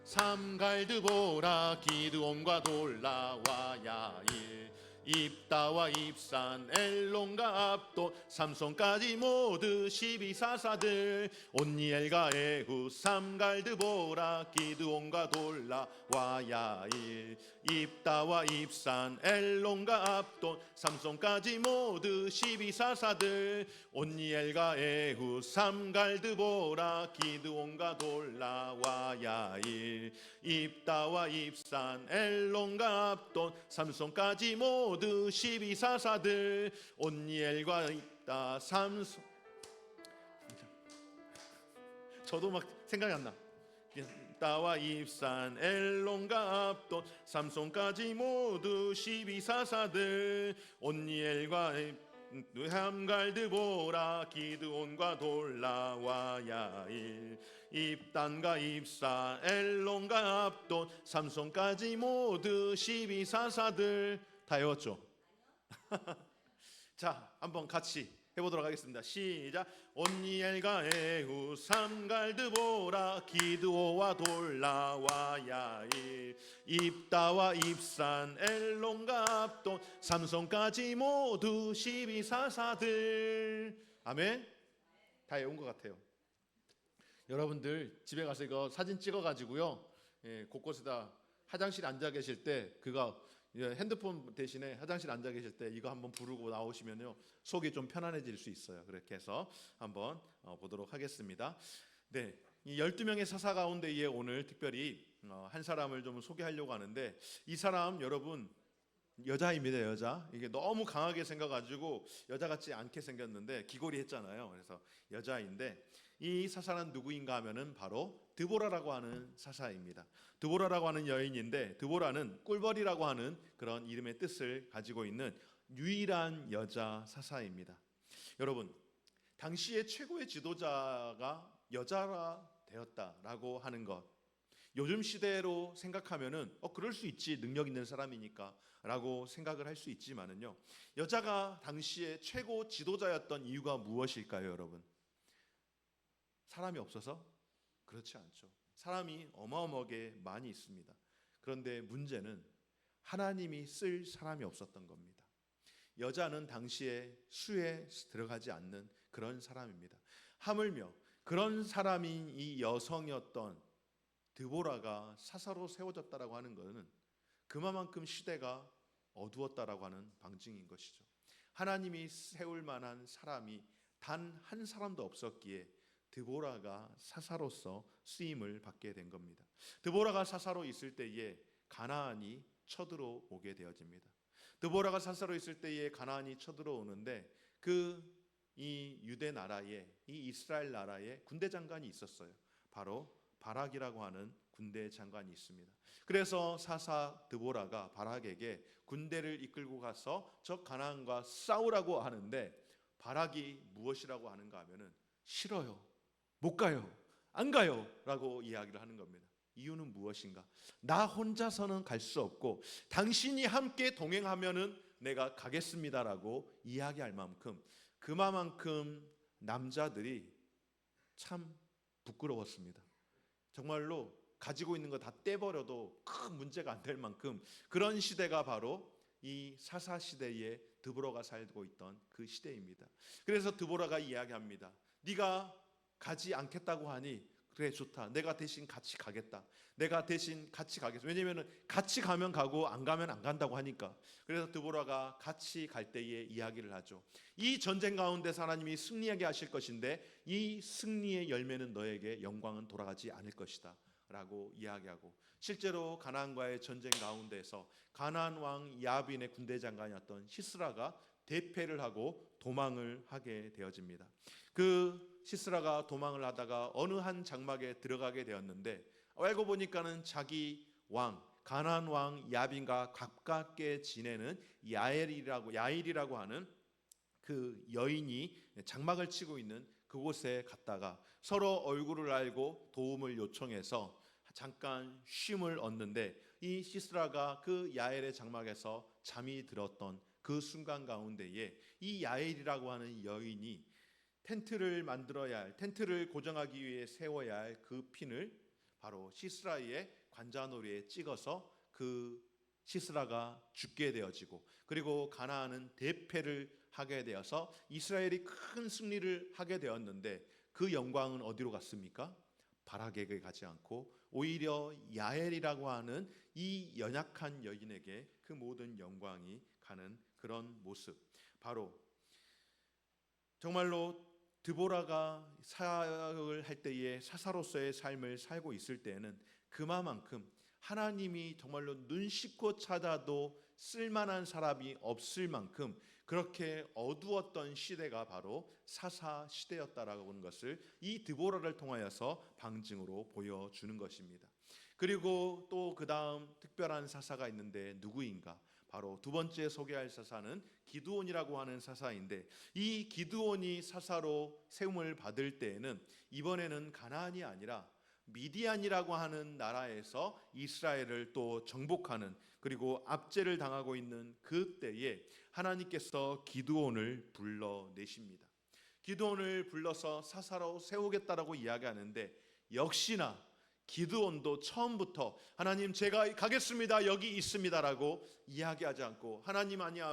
삼갈드보라 기드온과 돌라와 야일 입다와 입산 엘론과 압돈 삼손까지 모두 12사사들 온니엘과 에후 삼갈드보라 기드온과 돌라와 야일 입다와 입산 엘론과 압돈 삼손까지 모두 12사사들 온니엘과 에후 삼갈드보라 기드온과 돌라와 야일 입다와 입산 엘론과 압돈 삼손까지 모두 12사사들 온니엘과 입다 삼손. 저도 막 생각이 안 나. 입다와 입산 엘론과 압돈 삼손까지 모두 12사사들 온니엘과 함갈드보라 기드온과 돌라와 야일 입단과 입사 엘론과 압돈 삼손까지 모두 12사사들. 다 외웠죠? 자, 한번 같이 해보도록 하겠습니다. 시작. 온니엘과 에후 삼갈드보라 기드오와 돌라와 야일 입다와 입산 엘론과 압돈 삼손까지 모두 12사사들. 아멘. 다 외운 것 같아요. 여러분들 집에 가서 이거 사진 찍어가지고요, 곳곳에다 화장실 앉아 계실 때 그거 핸드폰 대신에 화장실 앉아 계실 때 이거 한번 부르고 나오시면요 속이 좀 편안해질 수 있어요. 그렇게 해서 한번 보도록 하겠습니다. 네, 이 12명의 사사 가운데에 오늘 특별히 한 사람을 좀 소개하려고 하는데, 이 사람 여러분 여자입니다. 여자. 이게 너무 강하게 생겨가지고 여자 같지 않게 생겼는데 기골이 했잖아요. 그래서 여자인데 이 사사는 누구인가 하면은 바로 드보라라고 하는 사사입니다. 드보라라고 하는 여인인데, 드보라는 꿀벌이라고 하는 그런 이름의 뜻을 가지고 있는 유일한 여자 사사입니다. 여러분, 당시의 최고의 지도자가 여자가 되었다라고 하는 것, 요즘 시대로 생각하면은 그럴 수 있지, 능력 있는 사람이니까 라고 생각을 할 수 있지만은요, 여자가 당시의 최고 지도자였던 이유가 무엇일까요? 여러분, 사람이 없어서? 그렇지 않죠. 사람이 어마어마하게 많이 있습니다. 그런데 문제는 하나님이 쓸 사람이 없었던 겁니다. 여자는 당시에 수에 들어가지 않는 그런 사람입니다. 하물며 그런 사람인 이 여성이었던 드보라가 사사로 세워졌다라고 하는 것은 그만큼 시대가 어두웠다라고 하는 방증인 것이죠. 하나님이 세울 만한 사람이 단 한 사람도 없었기에 드보라가 사사로서 쓰임을 받게 된 겁니다. 드보라가 사사로 있을 때에 가나안이 쳐들어오게 되어집니다. 드보라가 사사로 있을 때에 가나안이 쳐들어오는데 이 유대 나라에, 이 이스라엘 나라에 군대 장관이 있었어요. 바로 바락이라고 하는 군대 장관이 있습니다. 그래서 사사 드보라가 바락에게 군대를 이끌고 가서 저 가나안과 싸우라고 하는데, 바락이 무엇이라고 하는가 하면은 싫어요, 못 가요, 안 가요 라고 이야기를 하는 겁니다. 이유는 무엇인가? 나 혼자서는 갈 수 없고 당신이 함께 동행하면은 내가 가겠습니다라고 이야기할 만큼, 그만큼 남자들이 참 부끄러웠습니다. 정말로 가지고 있는 거 다 떼버려도 큰 문제가 안 될 만큼 그런 시대가 바로 이 사사 시대에 드보라가 살고 있던 그 시대입니다. 그래서 드보라가 이야기합니다. 네가 가지 않겠다고 하니 그래 좋다. 내가 대신 같이 가겠다. 내가 대신 같이 가겠어. 왜냐하면 같이 가면 가고 안 가면 안 간다고 하니까. 그래서 드보라가 같이 갈 때에 이야기를 하죠. 이 전쟁 가운데서 하나님이 승리하게 하실 것인데 이 승리의 열매는 너에게 영광은 돌아가지 않을 것이다 라고 이야기하고, 실제로 가나안과의 전쟁 가운데서 가나안 왕 야빈의 군대 장관이었던 시스라가 대패를 하고 도망을 하게 되어집니다. 그 시스라가 도망을 하다가 어느 한 장막에 들어가게 되었는데, 알고 보니까는 자기 왕 가나안 왕 야빈과 가깝게 지내는 야일이라고 하는 그 여인이 장막을 치고 있는 그곳에 갔다가 서로 얼굴을 알고 도움을 요청해서 잠깐 쉼을 얻는데, 이 시스라가 그 야엘의 장막에서 잠이 들었던 그 순간 가운데에 이 야엘이라고 하는 여인이 텐트를 고정하기 위해 세워야 할 그 핀을 바로 시스라의 관자놀이에 찍어서 그 시스라가 죽게 되어지고, 그리고 가나안은 대패를 하게 되어서 이스라엘이 큰 승리를 하게 되었는데, 그 영광은 어디로 갔습니까? 바락에게 가지 않고 오히려 야엘이라고 하는 이 연약한 여인에게 그 모든 영광이 가는 그런 모습. 바로 정말로 드보라가 사역을 할 때에 사사로서의 삶을 살고 있을 때에는 그만큼 하나님이 정말로 눈 씻고 찾아도 쓸만한 사람이 없을 만큼 그렇게 어두웠던 시대가 바로 사사 시대였다라고 하는 것을 이 드보라를 통하여서 방증으로 보여주는 것입니다. 그리고 또 그 다음 특별한 사사가 있는데 누구인가? 바로 두 번째 소개할 사사는 기드온이라고 하는 사사인데, 이 기드온이 사사로 세움을 받을 때에는 이번에는 가나안이 아니라 미디안이라고 하는 나라에서 이스라엘을 또 정복하는, 그리고 압제를 당하고 있는 그때에 하나님께서 기드온을 불러내십니다. 기드온을 불러서 사사로 세우겠다라고 이야기하는데, 역시나 기드온도 처음부터 하나님 제가 가겠습니다, 여기 있습니다라고 이야기하지 않고, 하나님 아니요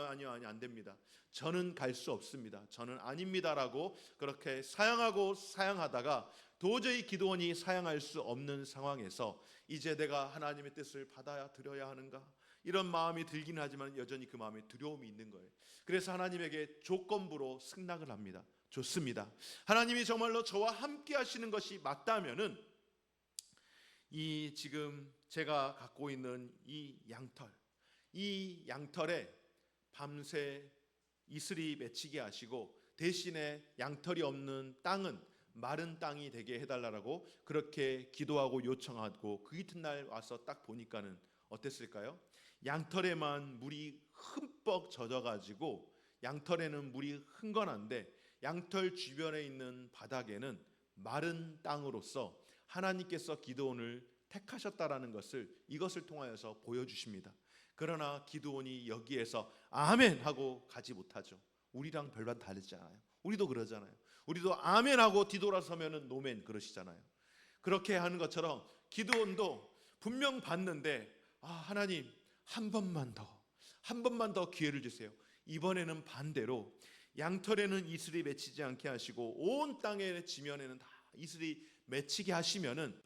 안 됩니다, 저는 갈 수 없습니다, 저는 아닙니다라고 그렇게 사양하다가 도저히 기드온이 사양할 수 없는 상황에서 이제 내가 하나님의 뜻을 받아들여야 하는가, 이런 마음이 들긴 하지만 여전히 그 마음에 두려움이 있는 거예요. 그래서 하나님에게 조건부로 승낙을 합니다. 좋습니다, 하나님이 정말로 저와 함께 하시는 것이 맞다면은 이 지금 제가 갖고 있는 이 양털에 밤새 이슬이 맺히게 하시고, 대신에 양털이 없는 땅은 마른 땅이 되게 해달라고 그렇게 기도하고 요청하고, 그 이튿날 와서 딱 보니까는 어땠을까요? 양털에만 물이 흠뻑 젖어가지고, 양털에는 물이 흥건한데 양털 주변에 있는 바닥에는 마른 땅으로서 하나님께서 기드온을 택하셨다라는 것을 이것을 통하여서 보여주십니다. 그러나 기드온이 여기에서 아멘 하고 가지 못하죠. 우리랑 별반 다르지 않아요. 우리도 그러잖아요. 우리도 아멘 하고 뒤돌아서면은 노멘 그러시잖아요. 그렇게 하는 것처럼 기드온도 분명 봤는데, 하나님 한 번만 더 기회를 주세요. 이번에는 반대로 양털에는 이슬이 맺히지 않게 하시고 온 땅의 지면에는 다 이슬이 맺히게 하시면은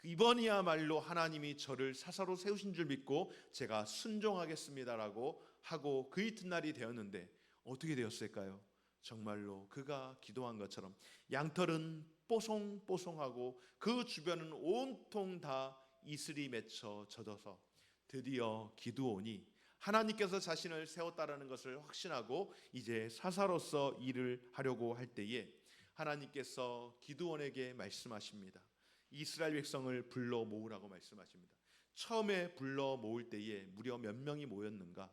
이번이야말로 하나님이 저를 사사로 세우신 줄 믿고 제가 순종하겠습니다라고 하고, 그 이튿날이 되었는데 어떻게 되었을까요? 정말로 그가 기도한 것처럼 양털은 뽀송뽀송하고 그 주변은 온통 다 이슬이 맺혀 젖어서 드디어 기드온이 하나님께서 자신을 세웠다라는 것을 확신하고 이제 사사로서 일을 하려고 할 때에 하나님께서 기드온에게 말씀하십니다. 이스라엘 백성을 불러 모으라고 말씀하십니다. 처음에 불러 모을 때에 무려 몇 명이 모였는가?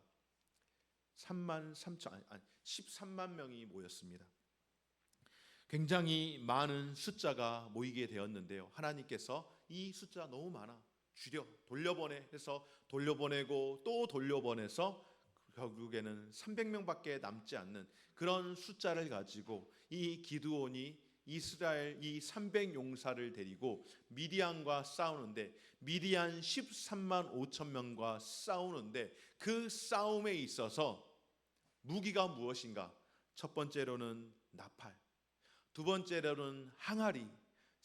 13만 명이 모였습니다. 굉장히 많은 숫자가 모이게 되었는데요, 하나님께서 이 숫자 너무 많아, 돌려보내 해서 돌려보내고 또 돌려보내서 결국에는 300명밖에 남지 않는 그런 숫자를 가지고 이 기드온이 이스라엘 이 300용사를 데리고 미디안과 싸우는데, 미디안 13만 5천 명과 싸우는데, 그 싸움에 있어서 무기가 무엇인가? 첫 번째로는 나팔, 두 번째로는 항아리,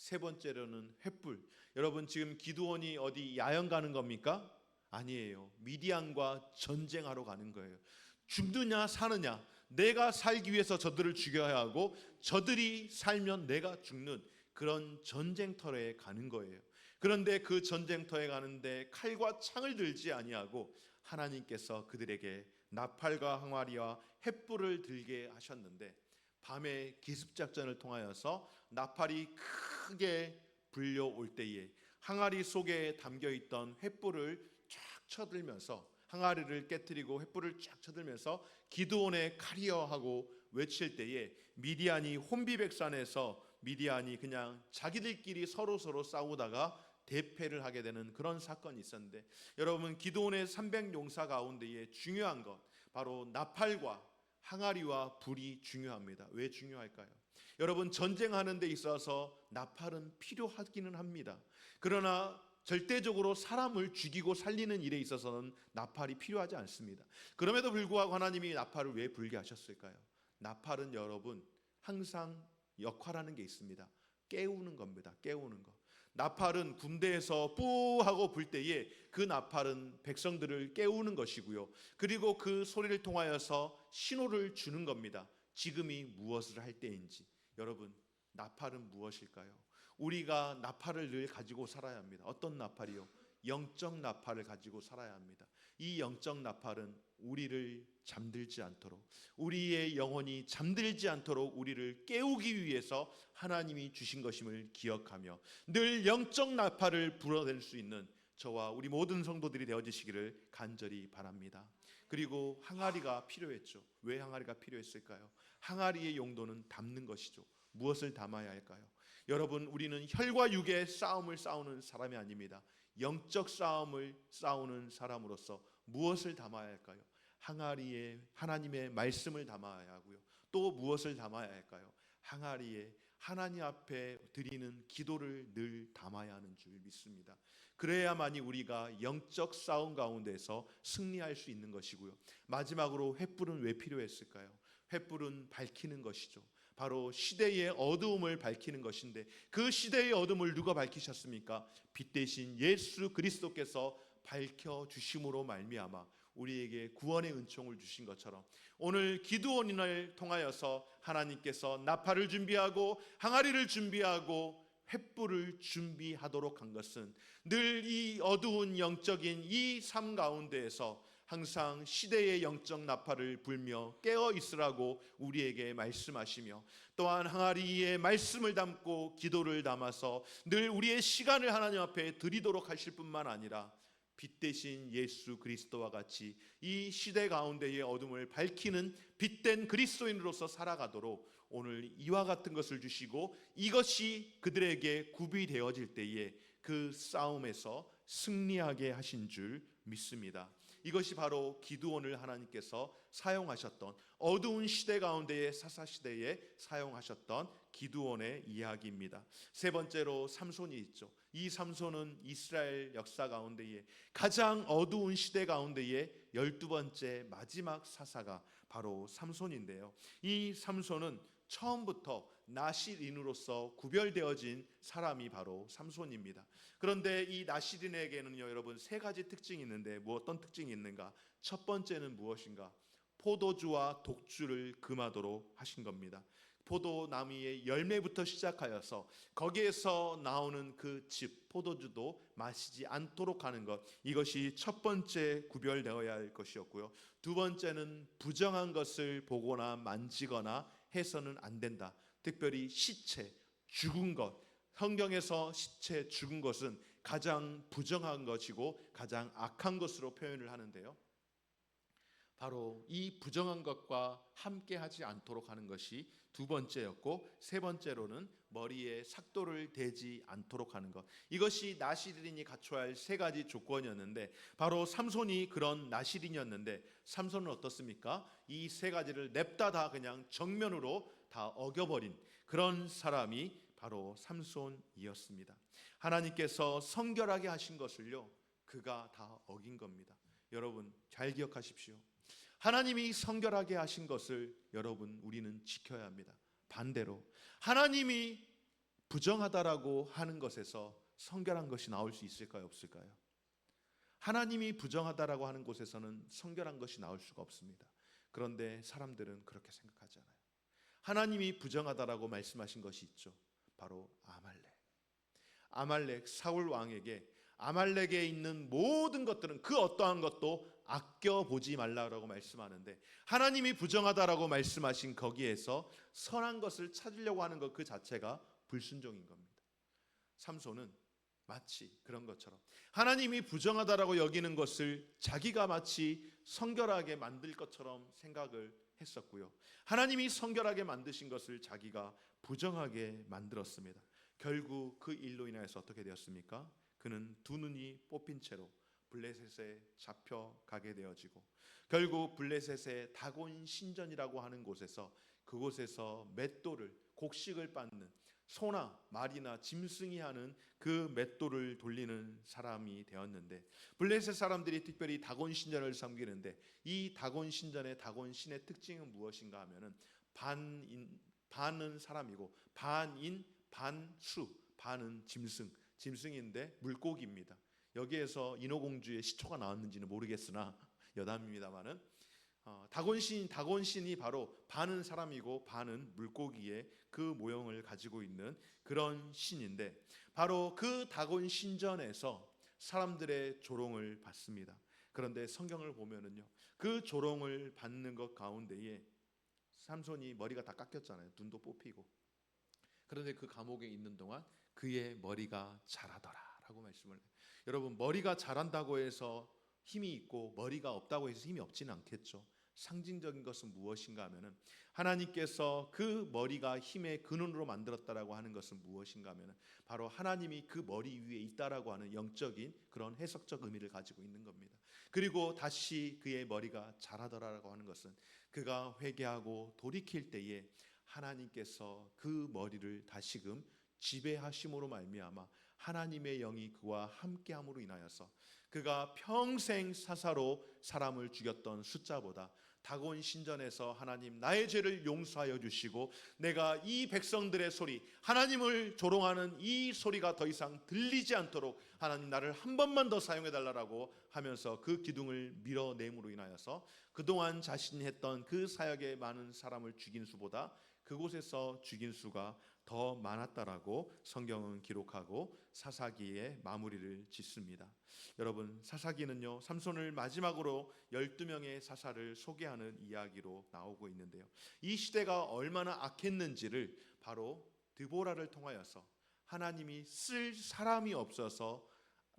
세 번째로는 횃불. 여러분 지금 기드온이 어디 야영 가는 겁니까? 아니에요. 미디안과 전쟁하러 가는 거예요. 죽느냐 사느냐, 내가 살기 위해서 저들을 죽여야 하고 저들이 살면 내가 죽는 그런 전쟁터에 가는 거예요. 그런데 그 전쟁터에 가는데 칼과 창을 들지 아니하고 하나님께서 그들에게 나팔과 항아리와 횃불을 들게 하셨는데, 밤에 기습작전을 통하여서 나팔이 크게 불려올 때에 항아리 속에 담겨있던 횃불을 쫙 쳐들면서, 항아리를 깨뜨리고 횃불을 쫙 쳐들면서 기드온의 칼이여 하고 외칠 때에 미디안이 혼비백산에서 미디안이 그냥 자기들끼리 서로 싸우다가 대패를 하게 되는 그런 사건이 있었는데, 여러분 기드온의 300용사 가운데에 중요한 것 바로 나팔과 항아리와 불이 중요합니다. 왜 중요할까요? 여러분 전쟁하는 데 있어서 나팔은 필요하기는 합니다. 그러나 절대적으로 사람을 죽이고 살리는 일에 있어서는 나팔이 필요하지 않습니다. 그럼에도 불구하고 하나님이 나팔을 왜 불게 하셨을까요? 나팔은 여러분 항상 역할하는 게 있습니다. 깨우는 겁니다. 깨우는 거. 나팔은 군대에서 뿌 하고 불 때에 그 나팔은 백성들을 깨우는 것이고요. 그리고 그 소리를 통하여서 신호를 주는 겁니다. 지금이 무엇을 할 때인지. 여러분 나팔은 무엇일까요? 우리가 나팔을 늘 가지고 살아야 합니다. 어떤 나팔이요? 영적 나팔을 가지고 살아야 합니다. 이 영적 나팔은 우리를 잠들지 않도록, 우리의 영혼이 잠들지 않도록 우리를 깨우기 위해서 하나님이 주신 것임을 기억하며 늘 영적 나팔을 불어댈 수 있는 저와 우리 모든 성도들이 되어지시기를 간절히 바랍니다. 그리고 항아리가 필요했죠. 왜 항아리가 필요했을까요? 항아리의 용도는 담는 것이죠. 무엇을 담아야 할까요? 여러분 우리는 혈과 육의 싸움을 싸우는 사람이 아닙니다. 영적 싸움을 싸우는 사람으로서 무엇을 담아야 할까요? 항아리에 하나님의 말씀을 담아야 하고요. 또 무엇을 담아야 할까요? 항아리에 하나님 앞에 드리는 기도를 늘 담아야 하는 줄 믿습니다. 그래야만이 우리가 영적 싸움 가운데서 승리할 수 있는 것이고요. 마지막으로 횃불은 왜 필요했을까요? 횃불은 밝히는 것이죠. 바로 시대의 어두움을 밝히는 것인데, 그 시대의 어둠을 누가 밝히셨습니까? 빛 대신 예수 그리스도께서 밝혀주심으로 말미암아 우리에게 구원의 은총을 주신 것처럼 오늘 기드온을 통하여서 하나님께서 나팔을 준비하고 항아리를 준비하고 횃불을 준비하도록 한 것은 늘 이 어두운 영적인 이 삶 가운데에서 항상 시대의 영적 나팔을 불며 깨어 있으라고 우리에게 말씀하시며, 또한 항아리에 말씀을 담고 기도를 담아서 늘 우리의 시간을 하나님 앞에 드리도록 하실 뿐만 아니라 빛 대신 예수 그리스도와 같이 이 시대 가운데의 어둠을 밝히는 빛된 그리스도인으로서 살아가도록 오늘 이와 같은 것을 주시고, 이것이 그들에게 구비되어질 때에 그 싸움에서 승리하게 하신 줄 믿습니다. 이것이 바로 기드온을 하나님께서 사용하셨던, 어두운 시대 가운데의 사사시대에 사용하셨던 기드온의 이야기입니다. 세 번째로 삼손이 있죠. 이 삼손은 이스라엘 역사 가운데에 가장 어두운 시대 가운데에 12번째 마지막 사사가 바로 삼손인데요. 이 삼손은 처음부터 나실인으로서 구별되어진 사람이 바로 삼손입니다. 그런데 이 나실인에게는요, 여러분 세 가지 특징이 있는데 어떤 특징이 있는가? 첫 번째는 무엇인가? 포도주와 독주를 금하도록 하신 겁니다. 포도나무의 열매부터 시작하여서 거기에서 나오는 그 즙, 포도주도 마시지 않도록 하는 것, 이것이 첫 번째 구별되어야 할 것이었고요. 두 번째는 부정한 것을 보거나 만지거나 해서는 안 된다. 특별히 시체, 죽은 것, 성경에서 시체, 죽은 것은 가장 부정한 것이고 가장 악한 것으로 표현을 하는데요, 바로 이 부정한 것과 함께 하지 않도록 하는 것이 두 번째였고, 세 번째로는 머리에 삭도를 대지 않도록 하는 것, 이것이 나실인이 갖춰야 할 세 가지 조건이었는데 바로 삼손이 그런 나실인이었는데, 삼손은 어떻습니까? 이 세 가지를 냅다 다 그냥 정면으로 다 어겨버린 그런 사람이 바로 삼손이었습니다. 하나님께서 성결하게 하신 것을요, 그가 다 어긴 겁니다. 여러분 잘 기억하십시오. 하나님이 성결하게 하신 것을 여러분 우리는 지켜야 합니다. 반대로 하나님이 부정하다라고 하는 것에서 성결한 것이 나올 수 있을까요, 없을까요? 하나님이 부정하다라고 하는 곳에서는 성결한 것이 나올 수가 없습니다. 그런데 사람들은 그렇게 생각하지 않아요. 하나님이 부정하다라고 말씀하신 것이 있죠. 바로 아말렉 사울 왕에게 아말렉에 있는 모든 것들은 그 어떠한 것도 아껴보지 말라고 말씀하는데, 하나님이 부정하다라고 말씀하신 거기에서 선한 것을 찾으려고 하는 것 그 자체가 불순종인 겁니다. 삼손은 마치 그런 것처럼 하나님이 부정하다라고 여기는 것을 자기가 마치 성결하게 만들 것처럼 생각을 했었고요, 하나님이 성결하게 만드신 것을 자기가 부정하게 만들었습니다. 결국 그 일로 인해서 어떻게 되었습니까? 그는 두 눈이 뽑힌 채로 블레셋에 잡혀가게 되어지고, 결국 블레셋의 다곤 신전이라고 하는 곳에서, 그곳에서 맷돌을, 곡식을 빻는 소나 말이나 짐승이 하는 그 맷돌을 돌리는 사람이 되었는데, 블레셋 사람들이 특별히 다곤 신전을 섬기는데, 이 다곤 신전의 다곤 신의 특징은 무엇인가 하면은 반은 사람이고 반인 반수, 반은 짐승인데 물고기입니다. 여기에서 인어공주의 시초가 나왔는지는 모르겠으나 여담입니다만은 다곤신이 바로 반은 사람이고 반은 물고기의 그 모형을 가지고 있는 그런 신인데, 바로 그 다곤 신전에서 사람들의 조롱을 받습니다. 그런데 성경을 보면은요, 그 조롱을 받는 것 가운데에 삼손이 머리가 다 깎였잖아요. 눈도 뽑히고. 그런데 그 감옥에 있는 동안 그의 머리가 자라더라라고 말씀을 해요. 여러분, 머리가 자란다고 해서 힘이 있고 머리가 없다고 해서 힘이 없지는 않겠죠. 상징적인 것은 무엇인가 하면은, 하나님께서 그 머리가 힘의 근원으로 만들었다라고 하는 것은 무엇인가 하면은, 바로 하나님이 그 머리 위에 있다라고 하는 영적인 그런 해석적 의미를 가지고 있는 겁니다. 그리고 다시 그의 머리가 자라더라라고 하는 것은, 그가 회개하고 돌이킬 때에 하나님께서 그 머리를 다시금 지배하심으로 말미암아 하나님의 영이 그와 함께함으로 인하여서 그가 평생 사사로 사람을 죽였던 숫자보다 다곤 신전에서 하나님 나의 죄를 용서하여 주시고, 내가 이 백성들의 소리, 하나님을 조롱하는 이 소리가 더 이상 들리지 않도록 하나님 나를 한 번만 더 사용해 달라고 하면서 그 기둥을 밀어냄으로 인하여서 그동안 자신이 했던 그 사역에 많은 사람을 죽인 수보다 그곳에서 죽인 수가 더 많았다라고 성경은 기록하고 사사기의 마무리를 짓습니다. 여러분, 사사기는요, 삼손을 마지막으로 12명의 사사를 소개하는 이야기로 나오고 있는데요, 이 시대가 얼마나 악했는지를 바로 드보라를 통하여서 하나님이 쓸 사람이 없어서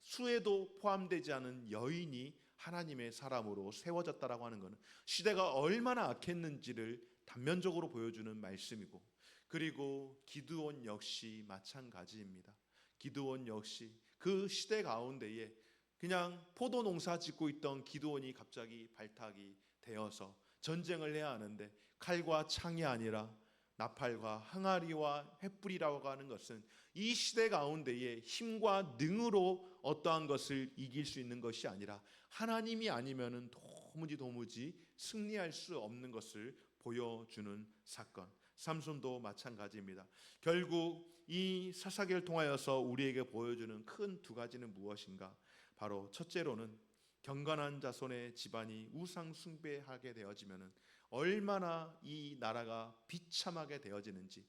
수에도 포함되지 않은 여인이 하나님의 사람으로 세워졌다라고 하는 것은 시대가 얼마나 악했는지를 단면적으로 보여주는 말씀이고, 그리고 기드온 역시 마찬가지입니다. 기드온 역시 그 시대 가운데에 그냥 포도 농사 짓고 있던 기드온이 갑자기 발탁이 되어서 전쟁을 해야 하는데, 칼과 창이 아니라 나팔과 항아리와 횃불이라고 하는 것은 이 시대 가운데에 힘과 능으로 어떠한 것을 이길 수 있는 것이 아니라 하나님이 아니면은 도무지 승리할 수 없는 것을 보여주는 사건. 삼손도 마찬가지입니다. 결국 이 사사기를 통하여서 우리에게 보여주는 큰 두 가지는 무엇인가? 바로 첫째로는 경건한 자손의 집안이 우상 숭배하게 되어지면은 얼마나 이 나라가 비참하게 되어지는지,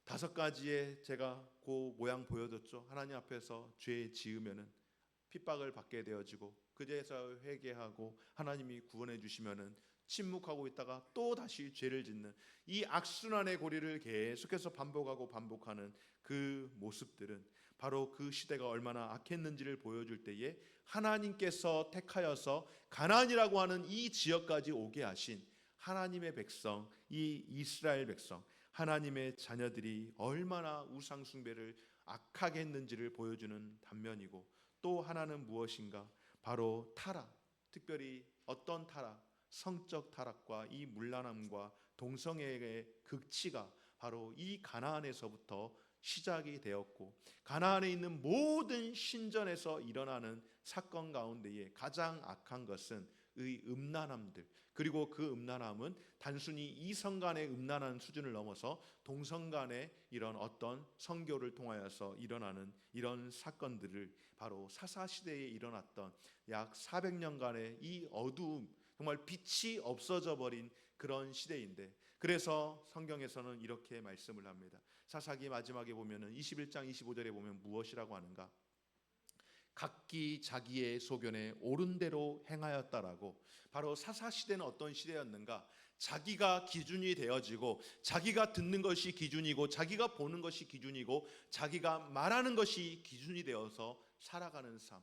5가지의 제가 그 모양 보여줬죠. 하나님 앞에서 죄 지으면은 핍박을 받게 되어지고, 그제서 회개하고 하나님이 구원해 주시면은 침묵하고 있다가 또 다시 죄를 짓는 이 악순환의 고리를 계속해서 반복하는 그 모습들은 바로 그 시대가 얼마나 악했는지를 보여줄 때에 하나님께서 택하여서 가나안이라고 하는 이 지역까지 오게 하신 하나님의 백성, 이 이스라엘 백성, 하나님의 자녀들이 얼마나 우상 숭배를 악하게 했는지를 보여주는 단면이고, 또 하나는 무엇인가? 바로 타락, 특별히 어떤 타락? 성적 타락과 이 문란함과 동성애의 극치가 바로 이 가나안에서부터 시작이 되었고, 가나안에 있는 모든 신전에서 일어나는 사건 가운데에 가장 악한 것은 음란함들, 그리고 그 음란함은 단순히 이성 간의 음란한 수준을 넘어서 동성 간의 이런 어떤 성교를 통하여서 일어나는 이런 사건들을 바로 사사시대에 일어났던 약 400년간의 이 어두움, 정말 빛이 없어져 버린 그런 시대인데, 그래서 성경에서는 이렇게 말씀을 합니다. 사사기 마지막에 보면은 21장 25절에 보면 무엇이라고 하는가? 각기 자기의 소견에 옳은 대로 행하였다라고. 바로 사사시대는 어떤 시대였는가? 자기가 기준이 되어지고, 자기가 듣는 것이 기준이고, 자기가 보는 것이 기준이고, 자기가 말하는 것이 기준이 되어서 살아가는 삶.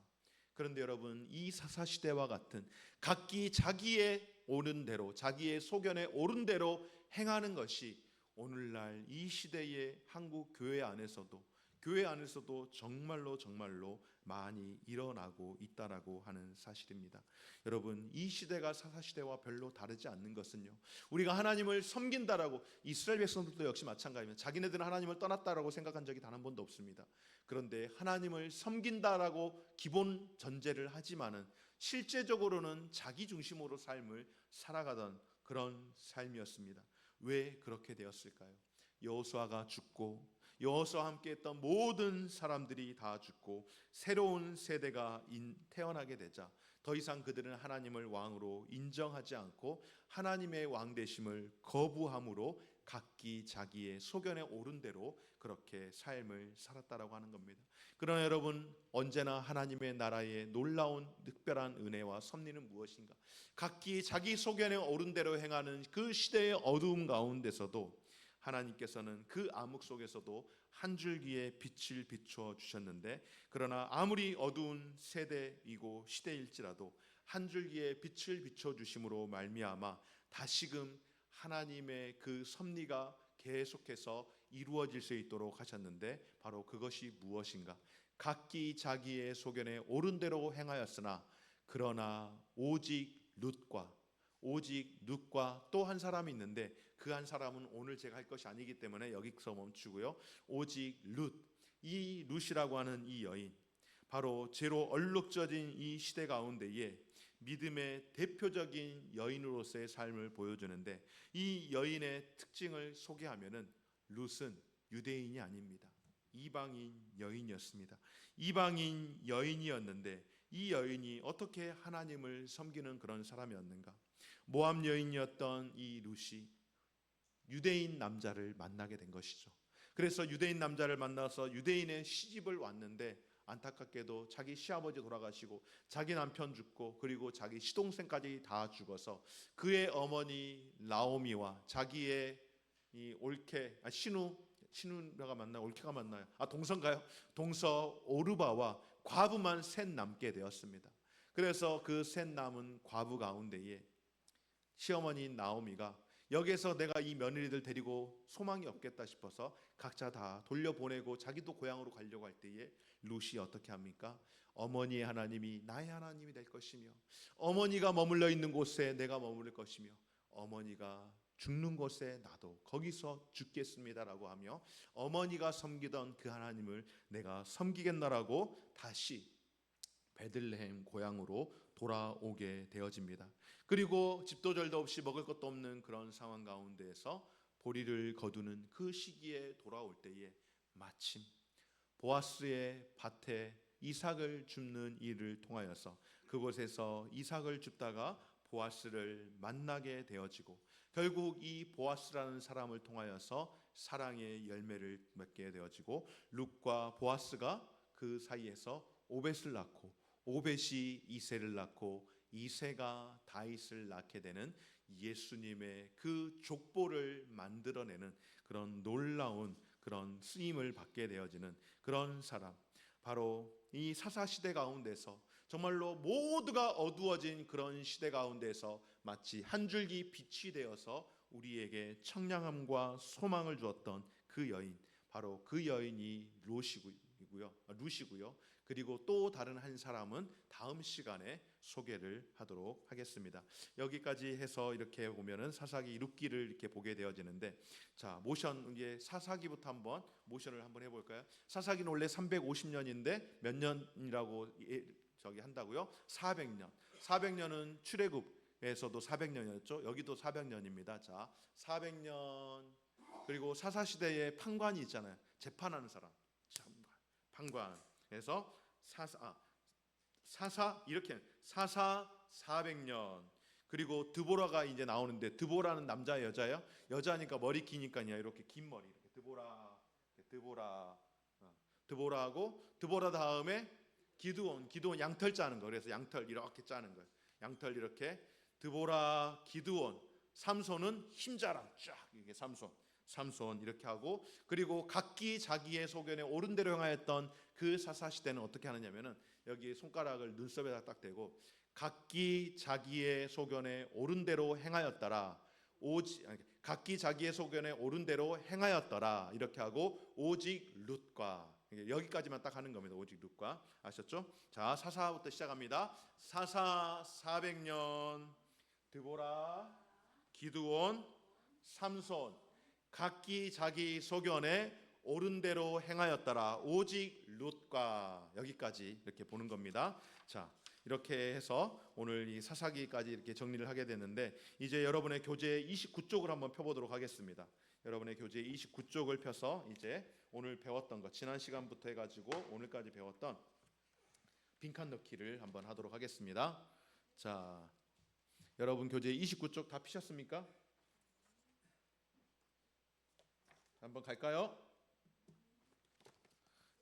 그런데 여러분, 이 사사시대와 같은 각기 자기의 옳은 대로, 자기의 소견에 옳은 대로 행하는 것이 오늘날 이 시대의 한국 교회 안에서도 정말로 많이 일어나고 있다라고 하는 사실입니다. 여러분, 이 시대가 사사시대와 별로 다르지 않는 것은요, 우리가 하나님을 섬긴다라고, 이스라엘 백성들도 역시 마찬가지입니다. 자기네들은 하나님을 떠났다라고 생각한 적이 단 한 번도 없습니다. 그런데 하나님을 섬긴다라고 기본 전제를 하지만은 실제적으로는 자기 중심으로 삶을 살아가던 그런 삶이었습니다. 왜 그렇게 되었을까요? 여호수아가 죽고, 여호수아와 함께했던 모든 사람들이 다 죽고, 새로운 세대가 태어나게 되자 더 이상 그들은 하나님을 왕으로 인정하지 않고 하나님의 왕 되심을 거부함으로 각기 자기의 소견에 옳은 대로 그렇게 삶을 살았다라고 하는 겁니다. 그러나 여러분, 언제나 하나님의 나라의 놀라운 특별한 은혜와 섭리는 무엇인가? 각기 자기 소견에 옳은 대로 행하는 그 시대의 어두움 가운데서도 하나님께서는 그 암흑 속에서도 한 줄기의 빛을 비추어 주셨는데, 그러나 아무리 어두운 세대이고 시대일지라도 한 줄기의 빛을 비춰 주심으로 말미암아 다시금 하나님의 그 섭리가 계속해서 이루어질 수 있도록 하셨는데, 바로 그것이 무엇인가? 각기 자기의 소견에 옳은 대로 행하였으나 그러나 오직 룻과 또 한 사람이 있는데, 그 한 사람은 오늘 제가 할 것이 아니기 때문에 여기서 멈추고요. 오직 이 룻이라고 하는 이 여인, 바로 죄로 얼룩져진 이 시대 가운데에 믿음의 대표적인 여인으로서의 삶을 보여주는데, 이 여인의 특징을 소개하면은 룻은 유대인이 아닙니다. 이방인 여인이었습니다. 이방인 여인이었는데 이 여인이 어떻게 하나님을 섬기는 그런 사람이었는가? 모압 여인이었던 이 룻이 유대인 남자를 만나게 된 것이죠. 그래서 유대인 남자를 만나서 유대인의 시집을 왔는데, 안타깝게도 자기 시아버지 돌아가시고 자기 남편 죽고 그리고 자기 시동생까지 다 죽어서 그의 어머니 나오미와 자기의 이 신우가 맞나요? 올케가 맞나요? 동서인가요? 동서 오르바와 과부만 셋 남게 되었습니다. 그래서 그 셋 남은 과부 가운데에 시어머니인 나오미가 여기에서 내가 이 며느리들 데리고 소망이 없겠다 싶어서 각자 다 돌려보내고 자기도 고향으로 가려고 할 때에 룻이 어떻게 합니까? 어머니의 하나님이 나의 하나님이 될 것이며, 어머니가 머물러 있는 곳에 내가 머무를 것이며, 어머니가 죽는 곳에 나도 거기서 죽겠습니다라고 하며 어머니가 섬기던 그 하나님을 내가 섬기겠나라고 다시 베들레헴 고향으로 돌아오게 되어집니다. 그리고 집도 절도 없이 먹을 것도 없는 그런 상황 가운데에서 보리를 거두는 그 시기에 돌아올 때에 마침 보아스의 밭에 이삭을 줍는 일을 통하여서 그곳에서 이삭을 줍다가 보아스를 만나게 되어지고, 결국 이 보아스라는 사람을 통하여서 사랑의 열매를 맺게 되어지고, 룻과 보아스가 그 사이에서 오벳을 낳고, 오벳이 이새를 낳고, 이새가 다윗을 낳게 되는 예수님의 그 족보를 만들어내는 그런 놀라운 그런 쓰임을 받게 되어지는 그런 사람, 바로 이 사사시대 가운데서 정말로 모두가 어두워진 그런 시대 가운데서 마치 한 줄기 빛이 되어서 우리에게 청량함과 소망을 주었던 그 여인, 바로 그 여인이 룻이고요. 그리고 또 다른 한 사람은 다음 시간에 소개를 하도록 하겠습니다. 여기까지 해서 이렇게 보면은 사사기 룻기를 이렇게 보게 되어지는데, 자, 모션, 이제 사사기부터 모션을 한번 해볼까요? 사사기는 원래 350년인데 몇 년이라고 저기 한다고요? 400년. 400년은 출애굽에서도 400년이었죠. 여기도 400년입니다. 자, 400년. 그리고 사사 시대에 판관이 있잖아요. 재판하는 사람. 판관. 그래서 사사 이렇게 사사 400년. 그리고 드보라가 이제 나오는데 드보라는 남자 여자예요? 여자니까 머리 기니까 이렇게 긴 머리. 이렇게 드보라하고 드보라 다음에 기드온 양털 짜는 거. 그래서 양털 이렇게 짜는 거예요. 양털 이렇게 드보라, 기드온, 삼손은 힘자랑 쫙 이게 삼손 이렇게 하고 그리고 각기 자기의 소견에 옳은 대로 행하였던 그 사사 시대는 어떻게 하느냐면은 여기 손가락을 눈썹에다 딱 대고 각기 자기의 소견에 옳은 대로 행하였더라. 각기 자기의 소견에 옳은 대로 행하였더라. 이렇게 하고 오직 룻과 여기까지만 딱 하는 겁니다. 오직 룻과 아셨죠? 자, 사사부터 시작합니다. 사사 400년 드보라, 기드온, 삼손 각기 자기 소견에 옳은 대로 행하였더라. 오직 룻과 여기까지 이렇게 보는 겁니다. 자, 이렇게 해서 오늘 이 사사기까지 이렇게 정리를 하게 됐는데 이제 여러분의 교재 29쪽을 한번 펴보도록 하겠습니다. 여러분의 교재 29쪽을 펴서 이제 오늘 배웠던 것 지난 시간부터 해가지고 오늘까지 배웠던 빈칸 넣기를 한번 하도록 하겠습니다. 자, 여러분 교재 29쪽 다 피셨습니까? 한번 갈까요?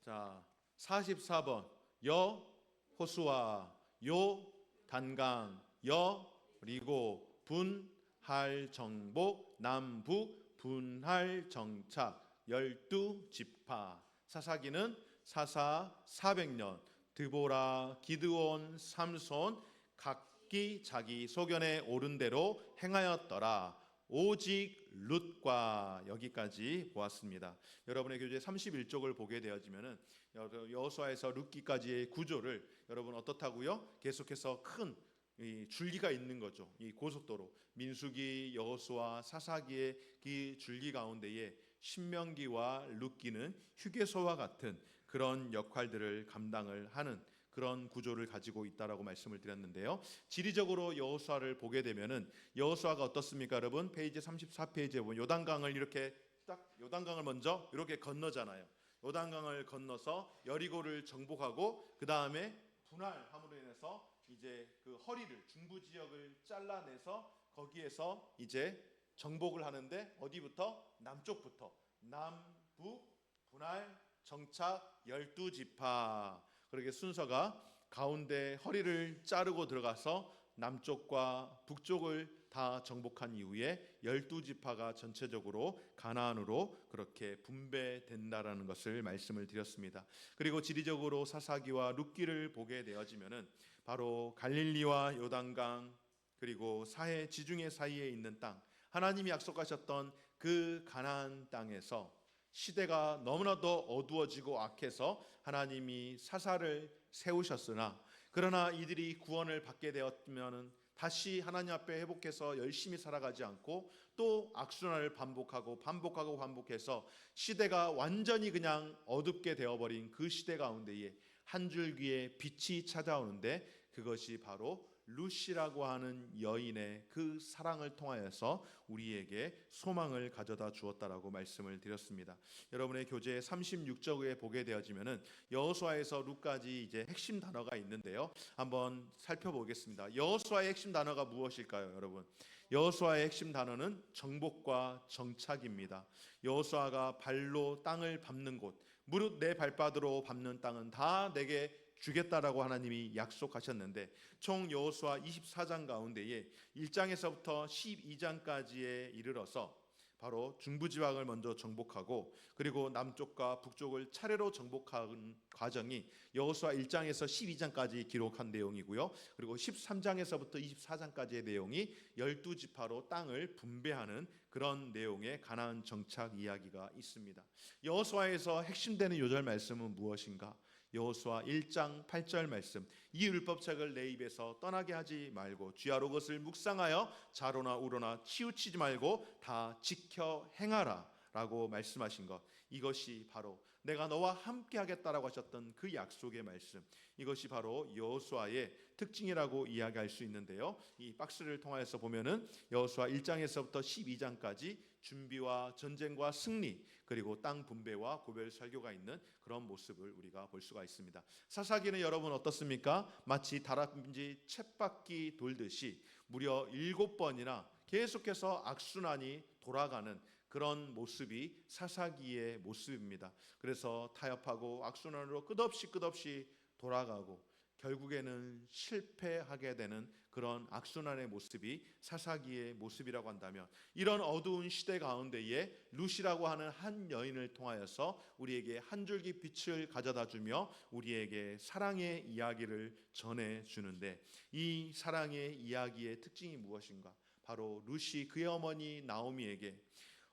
자, 44번 여호수아 요 단강 여리고 분할 정복 남북 분할 정착 12지파 사사기는 사사 400년 드보라 기드온 삼손 각기 자기 소견에 옳은 대로 행하였더라. 오직 룻과 여기까지 보았습니다. 여러분의 교재 31쪽을 보게 되어지면은 여호수아에서 룻기까지의 구조를 여러분 어떻다고요? 계속해서 큰 이 줄기가 있는 거죠. 이 고속도로 민수기, 여호수아, 사사기의 그 줄기 가운데에 신명기와 룻기는 휴게소와 같은 그런 역할들을 감당을 하는 그런 구조를 가지고 있다라고 말씀을 드렸는데요. 지리적으로 여호수아를 보게 되면은 여호수아가 어떻습니까, 여러분? 페이지 34페이지에 보면 요단강을 이렇게 딱 요단강을 먼저 이렇게 건너잖아요. 요단강을 건너서 여리고를 정복하고 그 다음에 분할함으로 인해서 이제 그 허리를 중부 지역을 잘라내서 거기에서 이제 정복을 하는데 어디부터? 남쪽부터 남북 분할 정착 12지파 그렇게 순서가 가운데 허리를 자르고 들어가서 남쪽과 북쪽을 다 정복한 이후에 12지파가 전체적으로 가나안으로 그렇게 분배된다라는 것을 말씀을 드렸습니다. 그리고 지리적으로 사사기와 룻기를 보게 되어지면은 바로 갈릴리와 요단강 그리고 사해 지중해 사이에 있는 땅 하나님이 약속하셨던 그 가나안 땅에서 시대가 너무나도 어두워지고 악해서 하나님이 사사를 세우셨으나 그러나 이들이 구원을 받게 되었으면 다시 하나님 앞에 회복해서 열심히 살아가지 않고 또 악순환을 반복해서 시대가 완전히 그냥 어둡게 되어버린 그 시대 가운데에 한 줄기의 빛이 찾아오는데 그것이 바로 룻이라고 하는 여인의 그 사랑을 통하여서 우리에게 소망을 가져다 주었다라고 말씀을 드렸습니다. 여러분의 교재 36쪽에 보게 되어지면은 여호수아에서 룻까지 이제 핵심 단어가 있는데요. 한번 살펴보겠습니다. 여호수아의 핵심 단어가 무엇일까요, 여러분? 여호수아의 핵심 단어는 정복과 정착입니다. 여호수아가 발로 땅을 밟는 곳, 무릇 내 발바닥으로 밟는 땅은 다 내게 주겠다라고 하나님이 약속하셨는데 총 여호수아 24장 가운데에 1장에서부터 12장까지에 이르러서 바로 중부지방을 먼저 정복하고 그리고 남쪽과 북쪽을 차례로 정복하는 과정이 여호수아 1장에서 12장까지 기록한 내용이고요. 그리고 13장에서부터 24장까지의 내용이 12지파로 땅을 분배하는 그런 내용의 가나안 정착 이야기가 있습니다. 여호수아에서 핵심되는 요절 말씀은 무엇인가? 여호수아 1장 8절 말씀 이 율법책을 내 입에서 떠나게 하지 말고 주야로 그것을 묵상하여 좌로나 우로나 치우치지 말고 다 지켜 행하라 라고 말씀하신 것, 이것이 바로 내가 너와 함께 하겠다라고 하셨던 그 약속의 말씀, 이것이 바로 여호수아의 특징이라고 이야기할 수 있는데요. 이 박스를 통해서 보면은 여호수아 1장에서부터 12장까지 준비와 전쟁과 승리, 그리고 땅 분배와 고별 설교가 있는 그런 모습을 우리가 볼 수가 있습니다. 사사기는 여러분 어떻습니까? 마치 다람쥐 쳇바퀴 돌듯이 무려 7번이나 계속해서 악순환이 돌아가는 그런 모습이 사사기의 모습입니다. 그래서 타협하고 악순환으로 끝없이 돌아가고 결국에는 실패하게 되는 그런 악순환의 모습이 사사기의 모습이라고 한다면, 이런 어두운 시대 가운데에 룻이라고 하는 한 여인을 통하여서 우리에게 한 줄기 빛을 가져다 주며 우리에게 사랑의 이야기를 전해주는데, 이 사랑의 이야기의 특징이 무엇인가? 바로 룻이 그의 어머니 나오미에게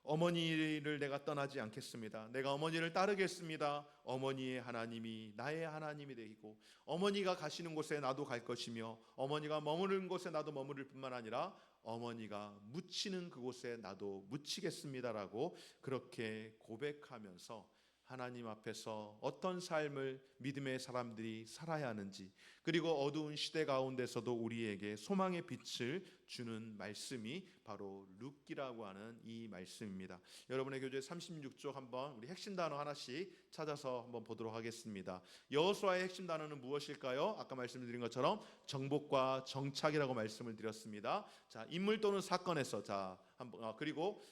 어머니를 내가 떠나지 않겠습니다. 내가 어머니를 따르겠습니다. 어머니의 하나님이 나의 하나님이 되고 어머니가 가시는 곳에 나도 갈 것이며 어머니가 머무르는 곳에 나도 머무를 뿐만 아니라 어머니가 묻히는 그곳에 나도 묻히겠습니다라고 그렇게 고백하면서 하나님 앞에서 어떤 삶을 믿음의 사람들이 살아야 하는지, 그리고 어두운 시대 가운데서도 우리에게 소망의 빛을 주는 말씀이 바로 룻기라고 하는 이 말씀입니다. 여러분의 교재 36쪽 한번 우리 핵심 단어 하나씩 찾아서 한번 보도록 하겠습니다. 여호수아의 핵심 단어는 무엇일까요? 아까 말씀드린 것처럼 정복과 정착이라고 말씀을 드렸습니다. 자, 인물 또는 사건에서 그리고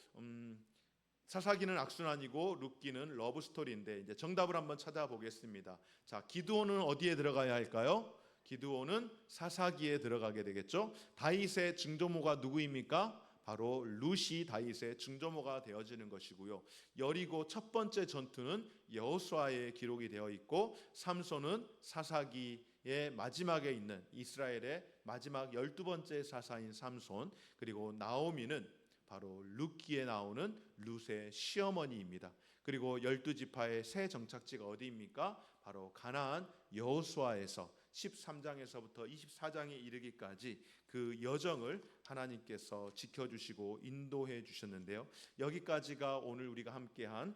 사사기는 악순환이고 룻기는 러브 스토리인데, 이제 정답을 한번 찾아보겠습니다. 자, 기드온은 어디에 들어가야 할까요? 기드온은 사사기에 들어가게 되겠죠. 다윗의 증조모가 누구입니까? 바로 룻이 다윗의 증조모가 되어지는 것이고요. 여리고 첫 번째 전투는 여호수아의 기록이 되어 있고, 삼손은 사사기의 마지막에 있는 이스라엘의 마지막 12번째 사사인 삼손, 그리고 나오미는 바로 룻기에 나오는 룻의 시어머니입니다. 그리고 12지파의 새 정착지가 어디입니까? 바로 가나안 여호수아에서 13장에서부터 24장에 이르기까지 그 여정을 하나님께서 지켜주시고 인도해 주셨는데요. 여기까지가 오늘 우리가 함께한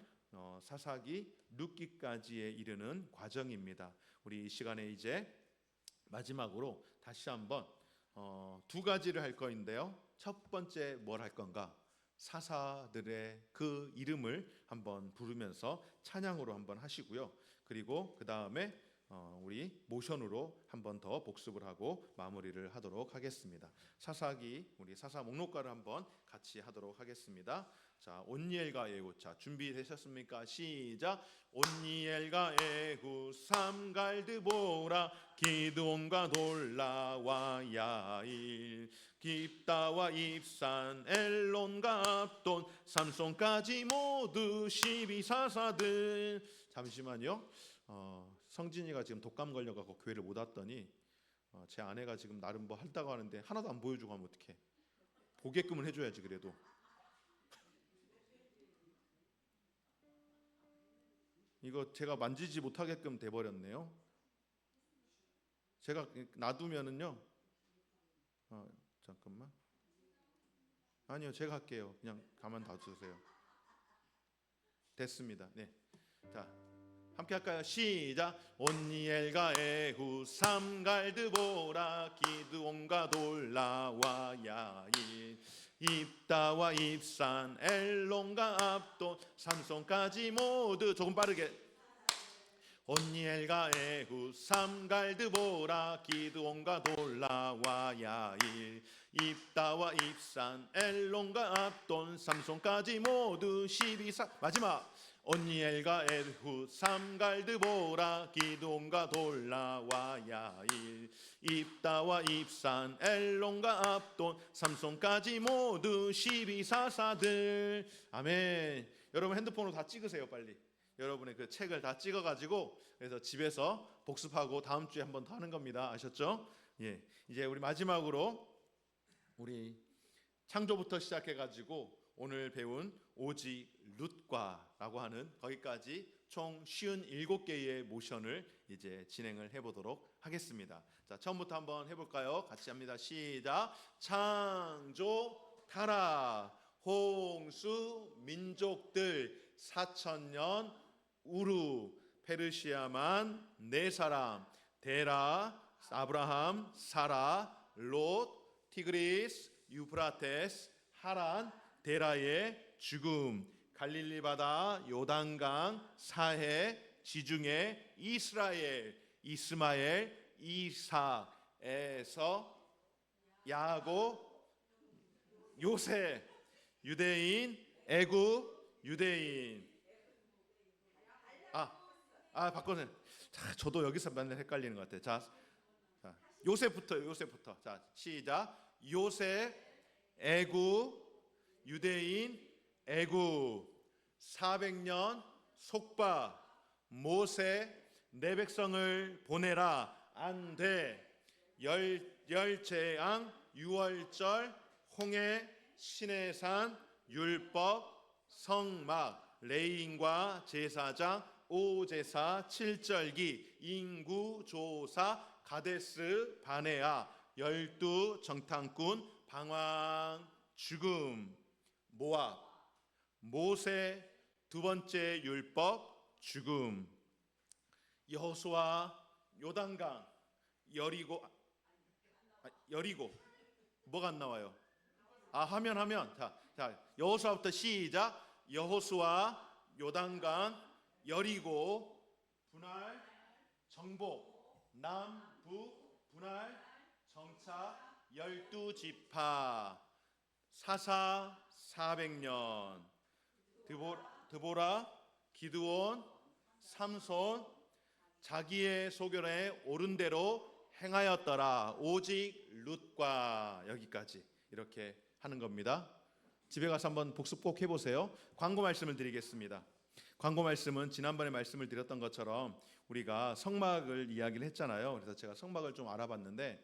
사사기 룻기까지에 이르는 과정입니다. 우리 이 시간에 이제 마지막으로 다시 한번 두 가지를 할 거인데요. 첫 번째 뭘 할 건가? 사사들의 그 이름을 한번 부르면서 찬양으로 한번 하시고요. 그리고 그 다음에 우리 모션으로 한번 더 복습을 하고 마무리를 하도록 하겠습니다. 사사기 우리 사사 목록가를 한번 같이 하도록 하겠습니다. 자, 온니엘과 예후. 자, 준비되셨습니까? 시작. 온니엘과 예후 삼갈드보라 기드온과 돌라와 야일 깁다와 입산 엘론과 압돈 삼손까지 모두 12사사들. 잠시만요. 성진이가 지금 독감 걸려가지고 교회를 못 왔더니 제 아내가 지금 나름 뭐 한다고 하는데 하나도 안 보여주고 하면 어떡해. 보게끔은 해줘야지. 그래도 이거 제가 만지지 못하게끔 돼버렸네요. 제가 놔두면은요. 잠깐만. 아니요, 제가 할게요. 그냥 가만 놔두세요. 됐습니다. 네, 자, 함께 할까요? 시작. 온니엘과 에후 삼갈드보라 기드온과 돌라와 야일 입다와 입산 엘론과 압돈 삼손까지 모두. 조금 빠르게. 온니엘과 에후 삼갈드보라 기드온과 돌라와 야일 입다와 입산 엘론과 압돈 삼손까지 모두 12사. 마지막. 온니엘과 에후 삼갈드보라 기드온과 돌라와 야일 입다와 입산 엘론과 압돈 삼손까지 모두 12사사들. 아멘. 여러분 핸드폰으로 다 찍으세요. 빨리 여러분의 그 책을 다 찍어가지고 그래서 집에서 복습하고 다음 주에 한번 더 하는 겁니다. 아셨죠? 예, 이제 우리 마지막으로 우리 창조부터 시작해가지고 오늘 배운 오직 룻과라고 하는 거기까지 총 57개의 모션을 이제 진행을 해보도록 하겠습니다. 자, 처음부터 한번 해볼까요? 같이 합니다. 시작. 창조 타라 홍수 민족들 4,000년 우루 페르시아만 4사람 데라 아브라함 사라 롯 티그리스 유프라테스 하란 데라의 죽음 갈릴리 바다 요단강 사해 지중해 이스라엘 이스마엘 이삭에서 야곱 요셉 유대인 애굽 유대인 바꿔서 저도 여기서 맨날 헷갈리는 것 같아요. 자 요셉부터 자 시작 요셉 애굽 유대인 애굽 400년 속박 모세 내 백성을 보내라 안돼 열재앙 유월절 홍해 시내산 율법 성막 레인과 제사장 오제사 칠절기 인구조사 가데스 바네아 12 정탐꾼 방황 죽음 모압 모세 두 번째 율법 죽음 여호수아 요단강 여리고 뭐가 안 나와요? 하면 자 여호수아부터 시작 여호수아 요단강 여리고 분할 정복 남북 분할 정차 12지파 사사 400년 드보라 기드온 삼손 자기의 소견에 옳은 대로 행하였더라 오직 룻과 여기까지 이렇게 하는 겁니다. 집에 가서 한번 복습 꼭 해보세요. 광고 말씀을 드리겠습니다. 광고 말씀은 지난번에 말씀을 드렸던 것처럼 우리가 성막을 이야기를 했잖아요. 그래서 제가 성막을 좀 알아봤는데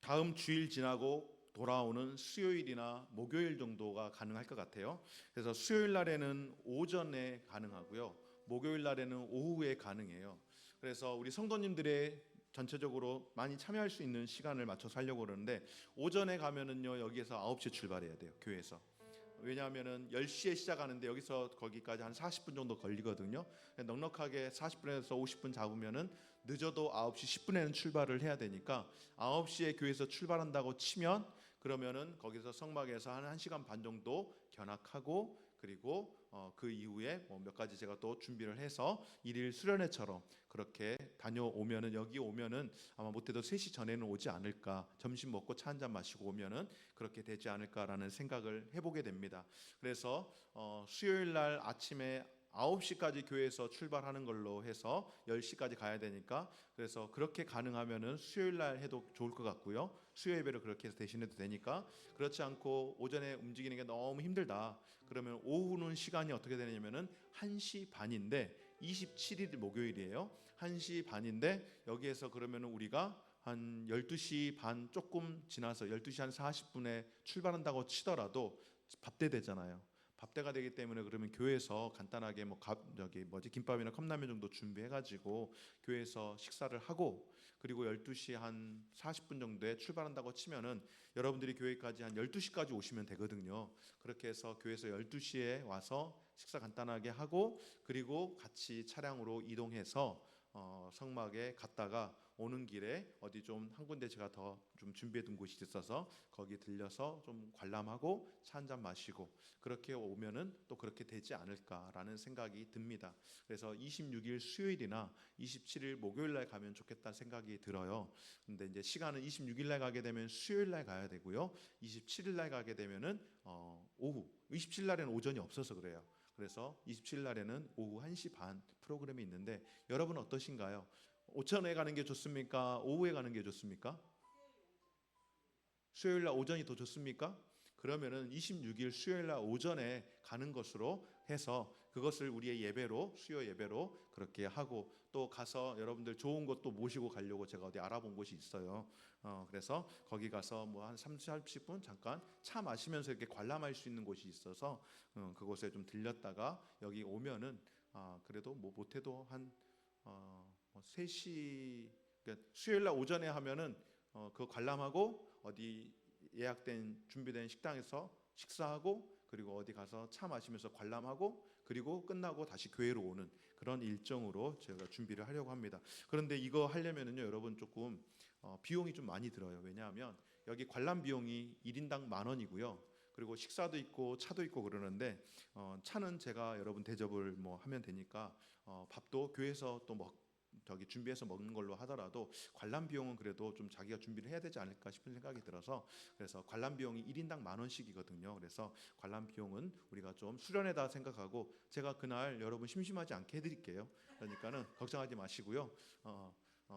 다음 주일 지나고 돌아오는 수요일이나 목요일 정도가 가능할 것 같아요. 그래서 수요일 날에는 오전에 가능하고요. 목요일 날에는 오후에 가능해요. 그래서 우리 성도님들의 전체적으로 많이 참여할 수 있는 시간을 맞춰서 하려고 그러는데 오전에 가면은요 여기에서 9시에 출발해야 돼요. 교회에서. 왜냐하면은 10시에 시작하는데 여기서 거기까지 한 40분 정도 걸리거든요. 넉넉하게 40분에서 50분 잡으면은 늦어도 9시 10분에는 출발을 해야 되니까 9시에 교회에서 출발한다고 치면 그러면은 거기서 성막에서 한 1시간 반 정도 견학하고 그리고 그 이후에 몇 가지 제가 또 준비를 해서 일일 수련회처럼 그렇게 다녀오면은 여기 오면은 아마 못해도 3시 전에는 오지 않을까 점심 먹고 차 한잔 마시고 오면은 그렇게 되지 않을까라는 생각을 해보게 됩니다. 그래서 수요일 날 아침에 9시까지 교회에서 출발하는 걸로 해서 10시까지 가야 되니까 그래서 그렇게 가능하면은 수요일 날 해도 좋을 것 같고요. 수요 예배를 그렇게 해서 대신해도 되니까 그렇지 않고 오전에 움직이는 게 너무 힘들다. 그러면 오후는 시간이 어떻게 되냐면은 1시 반인데 27일 목요일이에요. 1시 반인데 여기에서 그러면은 우리가 한 12시 반 조금 지나서 12시 한 40분에 출발한다고 치더라도 밥때 되잖아요. 밥때가 되기 때문에 그러면 교회에서 간단하게 김밥이나 컵라면 정도 준비해가지고 교회에서 식사를 하고 그리고 12시 한 40분 정도에 출발한다고 치면은 여러분들이 교회까지 한 12시까지 오시면 되거든요. 그렇게 해서 교회에서 12시에 와서 식사 간단하게 하고 그리고 같이 차량으로 이동해서 성막에 갔다가 오는 길에 어디 좀 한 군데 제가 더 좀 준비해 둔 곳이 있어서 거기 들려서 좀 관람하고 차 한 잔 마시고 그렇게 오면은 또 그렇게 되지 않을까라는 생각이 듭니다. 그래서 26일 수요일이나 27일 목요일 날 가면 좋겠다는 생각이 들어요. 근데 이제 시간은 26일 날 가게 되면 수요일 날 가야 되고요. 27일 날 가게 되면은 오후 27일 날에는 오전이 없어서 그래요. 그래서 27일 날에는 오후 1시 반 프로그램이 있는데 여러분 어떠신가요? 오전에 가는 게 좋습니까? 오후에 가는 게 좋습니까? 수요일 날 오전이 더 좋습니까? 그러면은 26일 수요일 날 오전에 가는 것으로 해서 그것을 우리의 예배로 수요 예배로 그렇게 하고 또 가서 여러분들 좋은 곳도 모시고 가려고 제가 어디 알아본 곳이 있어요. 그래서 거기 가서 뭐 한 30분 잠깐 차 마시면서 이렇게 관람할 수 있는 곳이 있어서 그곳에 좀 들렸다가 여기 오면은 그래도 뭐 못해도 한 3시 그러니까 수요일 날 오전에 하면은 그 관람하고 어디 예약된 준비된 식당에서 식사하고 그리고 어디 가서 차 마시면서 관람하고 그리고 끝나고 다시 교회로 오는 그런 일정으로 제가 준비를 하려고 합니다. 그런데 이거 하려면은요, 여러분 조금 비용이 좀 많이 들어요. 왜냐하면 여기 관람 비용이 1인당 10,000원이고요. 그리고 식사도 있고 차도 있고 그러는데 차는 제가 여러분 대접을 뭐 하면 되니까 밥도 교회에서 또 저기 준비해서 먹는 걸로 하더라도 관람 비용은 그래도 좀 자기가 준비를 해야 되지 않을까 싶은 생각이 들어서 그래서 관람 비용이 1인당 10,000원씩이거든요. 그래서 관람 비용은 우리가 좀 수련회다 생각하고 제가 그날 여러분 심심하지 않게 해드릴게요. 그러니까는 걱정하지 마시고요.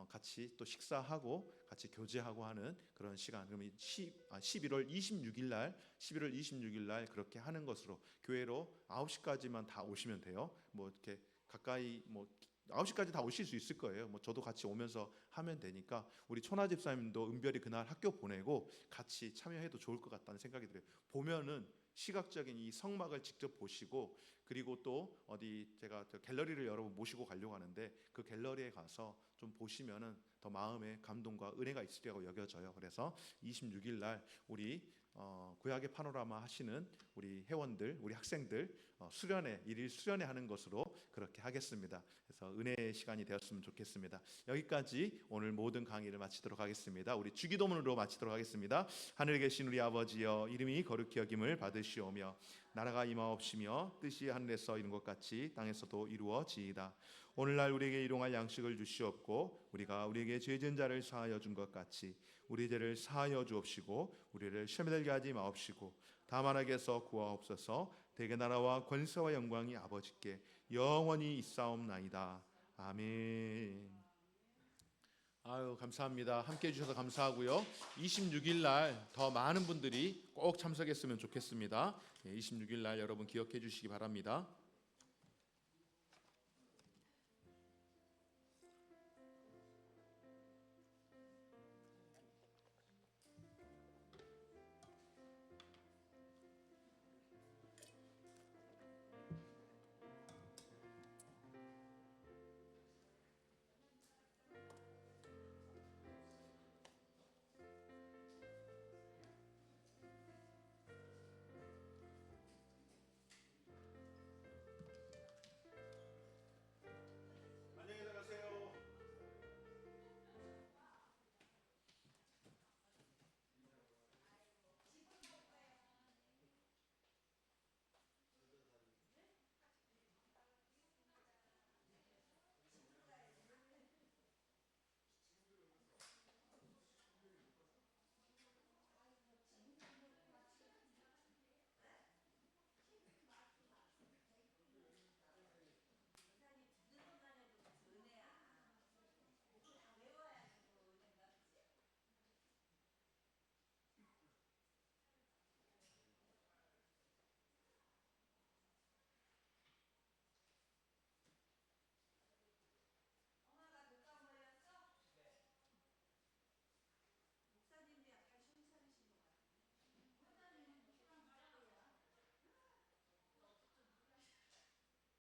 같이 또 식사하고 같이 교제하고 하는 그런 시간. 그럼 11월 26일 날 그렇게 하는 것으로 교회로 9시까지만 다 오시면 돼요. 뭐 이렇게 가까이 뭐 9시까지 다 오실 수 있을 거예요. 뭐 저도 같이 오면서 하면 되니까 우리 초나 집사님도 은별이 그날 학교 보내고 같이 참여해도 좋을 것 같다는 생각이 들어요. 보면은 시각적인 이 성막을 직접 보시고 그리고 또 어디 제가 갤러리를 여러분 모시고 가려고 하는데 그 갤러리에 가서 좀 보시면은 더 마음에 감동과 은혜가 있으리라고 여겨져요. 그래서 26일 날 우리 구약의 파노라마 하시는 우리 회원들, 우리 학생들 수련회 일일 수련회 하는 것으로 그렇게 하겠습니다. 그래서 은혜의 시간이 되었으면 좋겠습니다. 여기까지 오늘 모든 강의를 마치도록 하겠습니다. 우리 주기도문으로 마치도록 하겠습니다. 하늘에 계신 우리 아버지여, 이름이 거룩히 여김을 받으시오며 나라가 임하옵시며 뜻이 하늘에서 이룬 것 같이 땅에서도 이루어지이다. 오늘날 우리에게 일용할 양식을 주시옵고 우리가 우리에게 죄진 자를 사하여 준 것 같이 우리 죄를 사하여 주옵시고 우리를 시험에 들게 하지 마옵시고 다만 악에서 구하옵소서. 대개 나라와 권세와 영광이 아버지께 영원히 있사옵나이다. 아멘. 아유, 감사합니다. 함께 해주셔서 감사하고요. 26일 날 더 많은 분들이 꼭 참석했으면 좋겠습니다. 26일 날 여러분 기억해 주시기 바랍니다.